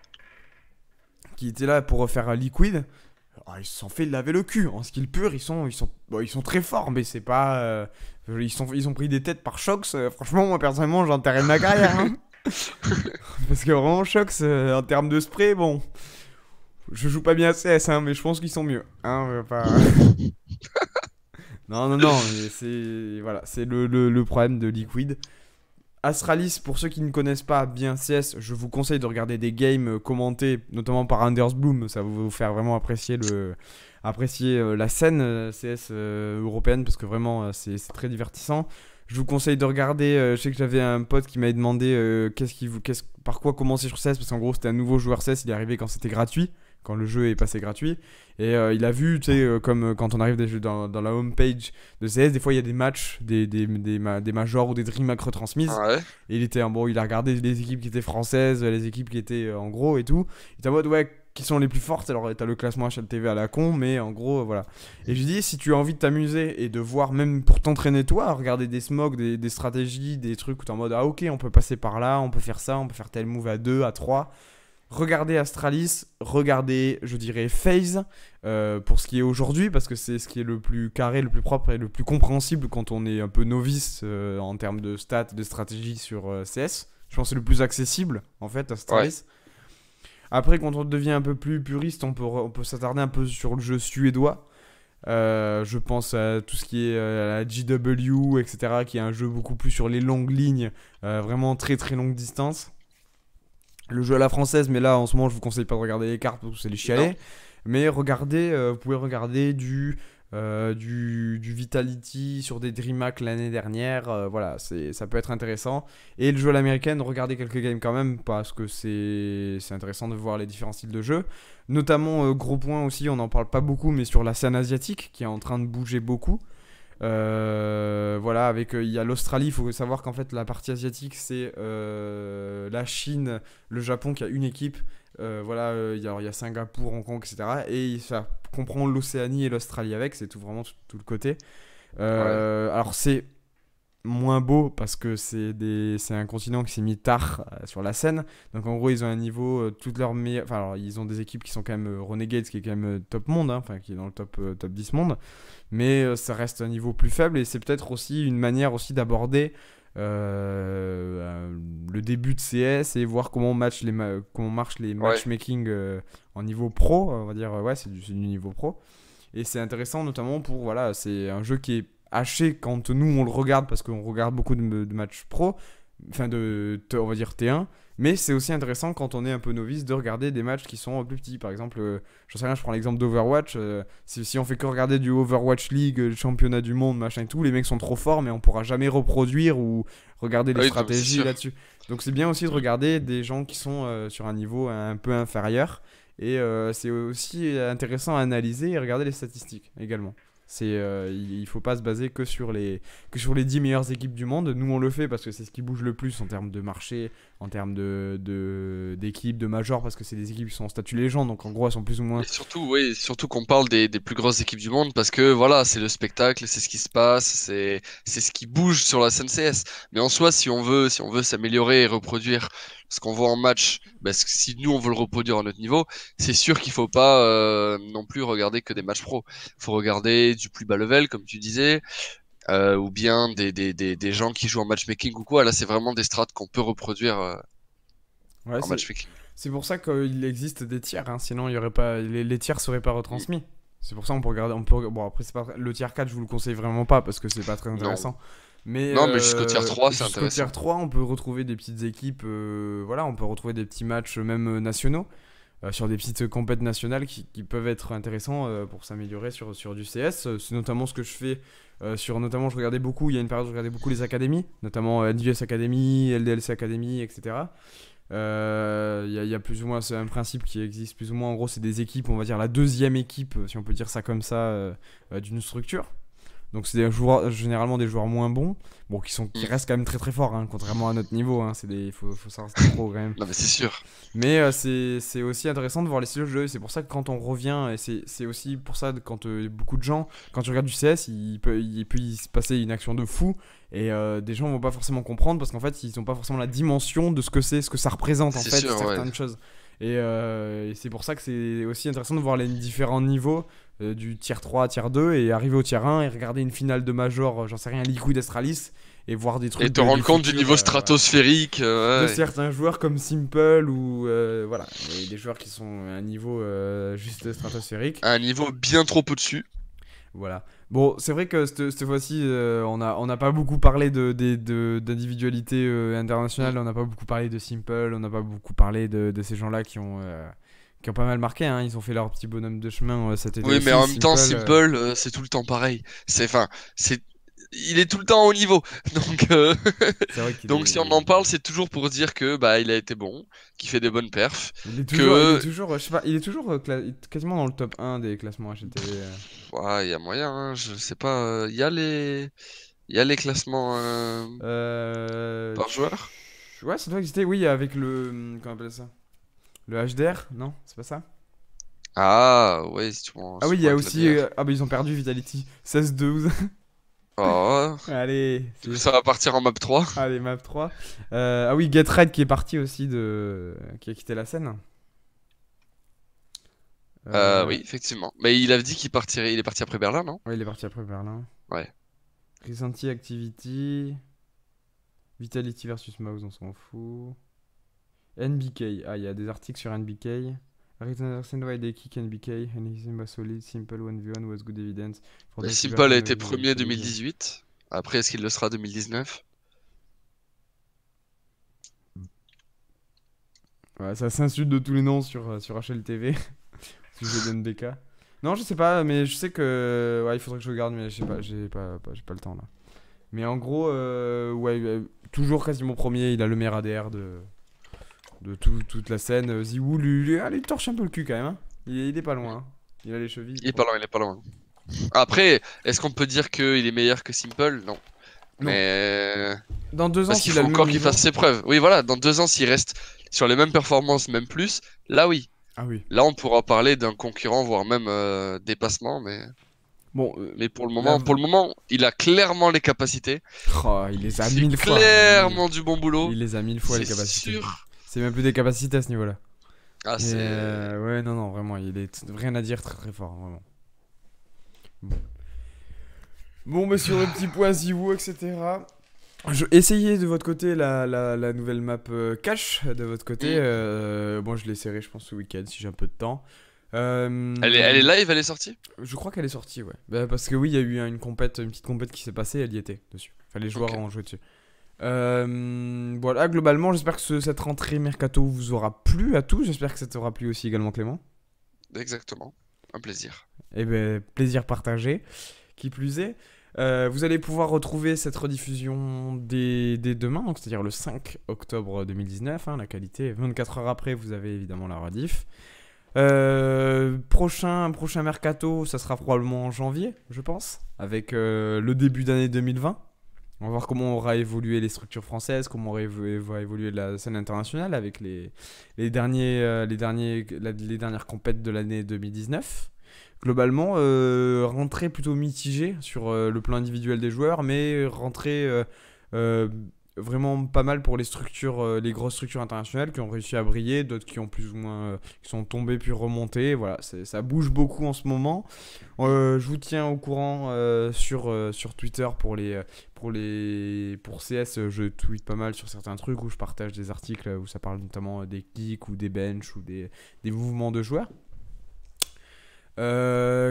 Qui était là pour faire un liquide. Oh, ils se sont fait laver le cul. En skill pur, ils sont très forts, mais c'est pas... ils ont pris des têtes par Shox. Franchement, moi, personnellement, j'enterrais ma carrière. Hein. Parce que vraiment, Shox, en termes de spray, bon... Je joue pas bien à CS, hein, mais je pense qu'ils sont mieux. Hein, on va pas... non, mais c'est... Voilà, c'est le problème de Liquid. Astralis, pour ceux qui ne connaissent pas bien CS, je vous conseille de regarder des games commentés, notamment par Anders Bloom. Ça va vous faire vraiment apprécier la scène CS européenne, parce que vraiment c'est très divertissant. Je vous conseille de regarder, je sais que j'avais un pote qui m'avait demandé par quoi commencer sur CS, parce qu'en gros c'était un nouveau joueur CS, il est arrivé quand c'était gratuit, quand le jeu est passé gratuit. Et il a vu, tu sais, comme quand on arrive dans la homepage de CS, des fois il y a des matchs, des majors ou des DreamHack retransmises. Ah ouais. Et il a regardé les équipes qui étaient françaises, les équipes qui étaient en gros et tout. Il était en mode, ouais, qui sont les plus fortes. Alors t'as le classement HLTV à la con, mais en gros, voilà. Et je lui dis, si tu as envie de t'amuser et de voir, même pour t'entraîner toi, regarder des smokes, des stratégies, des trucs où t'es en mode, ah ok, on peut passer par là, on peut faire ça, on peut faire tel move à 2, à 3. Regardez Astralis, regardez, je dirais, FaZe pour ce qui est aujourd'hui, parce que c'est ce qui est le plus carré, le plus propre et le plus compréhensible quand on est un peu novice en termes de stats, de stratégie sur CS. Je pense que c'est le plus accessible, en fait, Astralis. Ouais. Après, quand on devient un peu plus puriste, on peut s'attarder un peu sur le jeu suédois. Je pense à tout ce qui est la GW, etc., qui est un jeu beaucoup plus sur les longues lignes, vraiment très très longue distance. Le jeu à la française, mais là en ce moment je vous conseille pas de regarder les cartes parce que c'est les chialets. Mais regardez, vous pouvez regarder du Vitality sur des DreamHack l'année dernière. Voilà, ça peut être intéressant. Et le jeu à l'américaine, regardez quelques games quand même parce que c'est intéressant de voir les différents styles de jeu. Notamment, gros point aussi, on n'en parle pas beaucoup, mais sur la scène asiatique qui est en train de bouger beaucoup. Voilà, avec il y a l'Australie, il faut savoir qu'en fait la partie asiatique c'est la Chine, le Japon qui a une équipe, voilà, il y a Singapour, Hong Kong, etc. Et ça comprend l'Océanie et l'Australie avec, c'est tout vraiment tout le côté. Ouais. Alors c'est moins beau parce que c'est un continent qui s'est mis tard sur la scène. Donc en gros, ils ont un niveau, toutes leurs meilleures. Enfin, alors, ils ont des équipes qui sont quand même Renegades, qui est quand même top monde, hein, enfin, qui est dans le top 10 monde. Mais ça reste un niveau plus faible et c'est peut-être aussi une manière aussi d'aborder le début de CS et voir comment marchent les Ouais. matchmaking en niveau pro. On va dire, ouais, c'est du niveau pro. Et c'est intéressant notamment pour, voilà, c'est un jeu qui est haché quand nous on le regarde parce qu'on regarde beaucoup de matchs pro, enfin on va dire T1, mais c'est aussi intéressant quand on est un peu novice de regarder des matchs qui sont plus petits. Par exemple, j'en sais rien, je prends l'exemple d'Overwatch, si on fait que regarder du Overwatch League, le championnat du monde, machin et tout, les mecs sont trop forts mais on pourra jamais reproduire ou regarder Ah les oui, non, mais c'est stratégies sûr. là-dessus. Donc c'est bien aussi de regarder des gens qui sont sur un niveau un peu inférieur. Et c'est aussi intéressant à analyser et regarder les statistiques également. Il faut pas se baser que sur les 10 meilleures équipes du monde. Nous, on le fait parce que c'est ce qui bouge le plus en termes de marché, en termes d'équipes, de majors, parce que c'est des équipes qui sont en statut légende, donc en gros, elles sont plus ou moins. Et surtout, oui, surtout qu'on parle des plus grosses équipes du monde parce que voilà, c'est le spectacle, c'est ce qui se passe, c'est ce qui bouge sur la scène CS. Mais en soi, si on veut s'améliorer et reproduire ce qu'on voit en match, parce que si nous on veut le reproduire à notre niveau, c'est sûr qu'il faut pas non plus regarder que des matchs pro. Il faut regarder du plus bas level, comme tu disais, ou bien des gens qui jouent en matchmaking ou quoi. Là, c'est vraiment des strats qu'on peut reproduire Ouais, en matchmaking. c'est pour ça qu'il existe des tiers, hein, sinon il y aurait pas, les tiers seraient pas Mm. retransmis. C'est pour ça on peut regarder, bon après c'est pas, le tier 4 je vous le conseille vraiment pas parce que c'est pas très Non. intéressant. Mais Non, mais jusqu'au tier 3, c'est jusqu'au tier intéressant. 3 on peut retrouver des petites équipes, voilà, on peut retrouver des petits matchs même nationaux. Sur des petites compètes nationales qui peuvent être intéressants pour s'améliorer sur du CS. C'est notamment ce que je fais notamment je regardais beaucoup, il y a une période où je regardais beaucoup les académies, notamment NVS Academy, LDLC Academy, etc. Il y a plus ou moins, c'est un principe qui existe plus ou moins. En gros, c'est des équipes, on va dire la deuxième équipe, si on peut dire ça comme ça, d'une structure. Donc c'est des joueurs, généralement des joueurs moins bons, bon, qui Mm. restent quand même très très forts, hein, contrairement à notre niveau. Hein, faut savoir c'est des pros quand même. Non, mais c'est sûr. Mais c'est aussi intéressant de voir les styles de jeu. C'est pour ça que quand on revient, et c'est aussi pour ça que quand beaucoup de gens, quand tu regardes du CS, il peut y se passer une action de fou. Et des gens vont pas forcément comprendre parce qu'en fait, ils n'ont pas forcément la dimension de ce que c'est, ce que ça représente en C'est fait, sûr, ouais. certaines choses. Et c'est pour ça que c'est aussi intéressant de voir les différents niveaux du tier 3 à tier 2 et arriver au tier 1 et regarder une finale de Major, j'en sais rien, Liquid Astralis et voir des Et trucs te rendre du compte du futur. niveau Voilà, stratosphérique, de ouais. certains joueurs comme Simple ou voilà, des joueurs qui sont à un niveau juste stratosphérique. À un niveau bien trop au-dessus. Voilà. Bon, c'est vrai que cette fois-ci, on n'a pas beaucoup parlé d'individualité Mm. internationale, on n'a pas beaucoup parlé de Simple, on n'a pas beaucoup parlé de ces gens-là qui ont pas mal marqué, hein. Ils ont fait leur petit bonhomme de chemin cet été Oui, mais aussi. en même temps, Simple, Simple, c'est tout le temps pareil. Enfin, c'est, il est tout le temps au niveau. Donc, c'est vrai qu'il donc si on est. en parle, c'est toujours pour dire que bah il a été bon, qu'il fait des bonnes perfs, Il est que toujours, je sais pas, il est toujours quasiment dans le top 1 des classements HLTV. ouais, il y a moyen. Hein, je sais pas. Il y a les classements par joueur. Ouais, ça doit exister, oui, avec comment on appelle ça? Le HDR, non? C'est pas ça? Ah ouais, si tu prends, Ah si oui, tu il y prends a avec la aussi. DR. Ah bah ils ont perdu Vitality. 16-12. Oh, Allez, du coup, ça va partir en map 3. Allez, map 3. Ah oui, Get Red qui est parti aussi qui a quitté la scène. Oui, effectivement. Mais il a dit qu'il partirait. Il est parti après Berlin, non? Ouais, il est parti après Berlin. Ouais. Recently Activity. Vitality versus Mouse, on s'en fout. NBK. Ah, il y a des articles sur NBK. Reason why they kick NBK. Anything but solid, simple 1v1 was good evidence. For Mais those who Simple a version été of premier the- 2018. Après, est-ce qu'il le sera 2019? Ouais, ça s'insulte de tous les noms sur HLTV. Sujet d'NBK. Non, je sais pas, mais je sais que. Ouais, il faudrait que je regarde, mais je sais pas, j'ai pas le temps là. Mais en gros, ouais, toujours quasiment premier, il a le meilleur ADR de toute la scène. Ziwoo, il torche un peu le cul quand même. Hein. Il est pas loin. Hein. Il a les chevilles. Il est pas loin, il est pas loin. Après, est-ce qu'on peut dire qu'il est meilleur que Simple? Non. Non. Mais Dans 2 ans, parce qu'il s'il a faut le même encore qu'il niveau. fasse ses preuves. Oui, voilà, dans 2 ans, s'il reste sur les mêmes performances, même plus, là oui. Ah oui. Là, on pourra parler d'un concurrent, voire même dépassement, mais Bon, Mais pour là, le moment, il a clairement les capacités. oh, il les a Il fait 1000 fois. clairement du bon boulot. Il les a 1000 fois les C'est capacités. sûr. C'est même plus des capacités à ce niveau-là. Ah, Mais c'est. ouais, non, non, vraiment, il est rien à dire, très très fort, vraiment. Bon, bon bah, sur le petit point Zivou, etc. Essayez de votre côté la nouvelle map cache de votre côté. Bon, je l'essaierai, je pense, ce week-end si j'ai un peu de temps. Elle est live, elle est sortie? Je crois qu'elle est sortie, ouais. Bah, parce que oui, il y a eu une petite compète qui s'est passée, elle y était dessus. Enfin, les joueurs Ok. ont joué dessus. Voilà, globalement, j'espère que cette rentrée Mercato vous aura plu à tous. J'espère que ça t'aura plu aussi également, Clément. Exactement. Un plaisir. Et ben, plaisir partagé, qui plus est. Vous allez pouvoir retrouver cette rediffusion dès demain, donc c'est-à-dire le 5 octobre 2019. Hein, la qualité, 24 heures après, vous avez évidemment la rediff. Prochain mercato, ça sera probablement en janvier, je pense, avec le début d'année 2020. On va voir comment aura évolué les structures françaises, comment va évoluer la scène internationale avec les dernières compètes de l'année 2019. Globalement, rentrée plutôt mitigée sur le plan individuel des joueurs, mais rentrée euh, vraiment pas mal pour les grosses structures internationales qui ont réussi à briller, d'autres qui ont plus ou moins qui sont tombées puis remontées. Voilà, ça bouge beaucoup en ce moment. Je vous tiens au courant sur Twitter pour CS. Je tweete pas mal sur certains trucs où je partage des articles où ça parle notamment des clics ou des benches ou des mouvements de joueurs.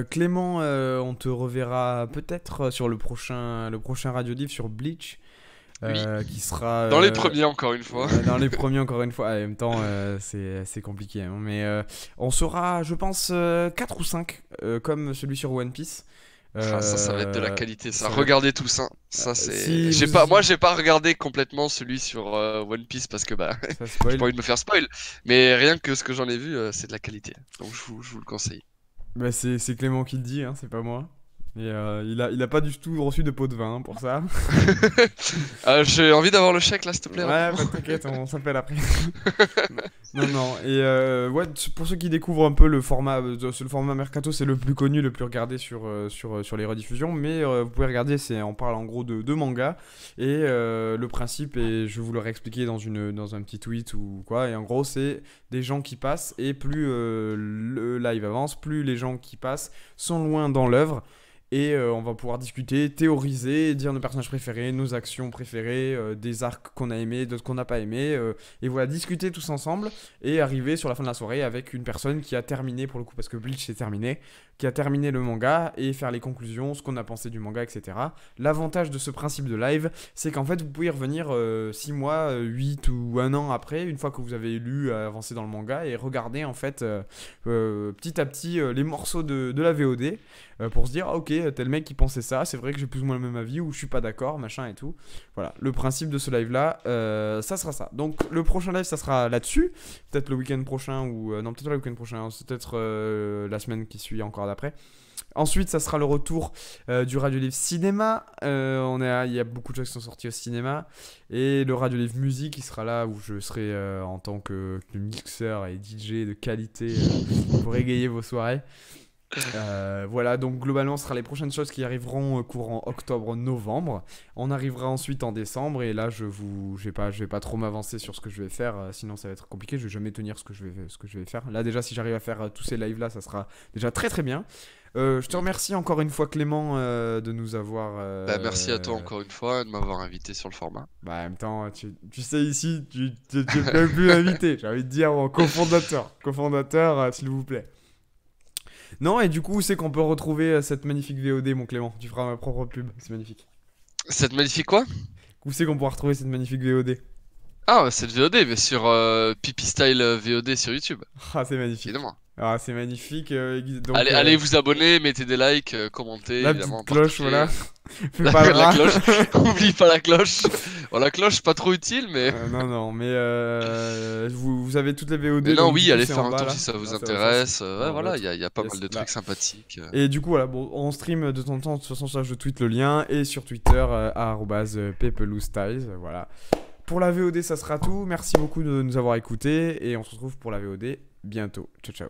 Clément, on te reverra peut-être sur le prochain Radio Div sur Bleach. Oui. Qui sera Dans les premiers, encore une fois. dans les premiers encore une fois. En même temps, c'est compliqué, hein, mais on sera, je pense, 4 ou 5 comme celui sur One Piece. Ça va être de la qualité, ça. ça va Regardez tout ça. Ça, c'est. si Moi, j'ai pas regardé complètement celui sur One Piece parce que bah, ça j'ai spoil. pas envie de me faire spoil. Mais rien que ce que j'en ai vu, c'est de la qualité. Donc, je vous le conseille. Bah, c'est Clément qui le dit, hein, c'est pas moi. Et il a pas du tout reçu de pot de vin, hein, pour ça. J'ai envie d'avoir le chèque là, s'il te plaît. Ouais, bah, t'inquiète, on s'appelle après. Non, non. Et ouais, pour ceux qui découvrent un peu le format Mercato, c'est le plus connu, le plus regardé sur les rediffusions. Mais vous pouvez regarder, on parle en gros de manga. Et le principe, et je vais vous le réexpliquer dans un petit tweet ou quoi. Et en gros, c'est des gens qui passent. Et plus le live avance, plus les gens qui passent sont loin dans l'œuvre. Et on va pouvoir discuter, théoriser, dire nos personnages préférés, nos actions préférées, des arcs qu'on a aimés, d'autres qu'on n'a pas aimés. Et voilà, discuter tous ensemble et arriver sur la fin de la soirée avec une personne qui a terminé, pour le coup, parce que Bleach est terminé, qui a terminé le manga et faire les conclusions, ce qu'on a pensé du manga, etc. L'avantage de ce principe de live, c'est qu'en fait, vous pouvez revenir 6 mois, 8 ou 1 an après, une fois que vous avez lu, avancé dans le manga, et regarder en fait petit à petit les morceaux de la VOD. Pour se dire, ah, ok, tel mec qui pensait ça, c'est vrai que j'ai plus ou moins le même avis, ou je suis pas d'accord, machin et tout. Voilà, le principe de ce live là, ça sera ça. Donc le prochain live, ça sera là-dessus, peut-être le week-end prochain, ou non, peut-être pas le week-end prochain, c'est peut-être la semaine qui suit encore d'après. Ensuite, ça sera le retour du Radio Livre Cinéma. Il y a beaucoup de choses qui sont sorties au cinéma. Et le Radio Livre Musique, qui sera là où je serai en tant que mixeur et DJ de qualité pour égayer vos soirées. Voilà, donc globalement ce sera les prochaines choses qui arriveront courant octobre-novembre. On arrivera ensuite en décembre et là je vais pas trop m'avancer sur ce que je vais faire, sinon ça va être compliqué, je vais jamais tenir ce que je vais faire. Là déjà, si j'arrive à faire tous ces lives là, ça sera déjà très très bien. Je te remercie encore une fois, Clément, de nous avoir Merci à toi encore une fois de m'avoir invité sur le format. bah, en même temps, tu sais, ici tu peux même plus m'inviter, j'ai envie de dire mon cofondateur, s'il vous plaît. Non, et du coup, où c'est qu'on peut retrouver cette magnifique VOD, mon Clément? Tu feras ma propre pub, c'est magnifique. Cette magnifique quoi? Où c'est qu'on pourra retrouver cette magnifique VOD? Ah, cette VOD, mais sur Pipi Style VOD sur YouTube, Ah, c'est magnifique. évidemment. Ah, c'est magnifique. Donc, Allez vous abonner, mettez des likes, commentez, la évidemment. petite cloche, partagez. voilà. Fais pas le La rat. cloche, oublie pas la cloche. Bon, la cloche, pas trop utile, mais. Non, non, mais vous avez toutes les VOD. Mais non, donc, oui, du coup, allez c'est faire en un bas, tour là. si ça vous Ah, intéresse. ça, Ouais, voilà, il y a pas yes, mal de là. trucs sympathiques. Et du coup, voilà, bon, on stream de temps en temps. De toute façon, ça, je tweete le lien. Et sur Twitter, @pepeloustyles. Voilà. Pour la VOD, ça sera tout. Merci beaucoup de nous avoir écoutés. Et on se retrouve pour la VOD bientôt. Ciao, ciao.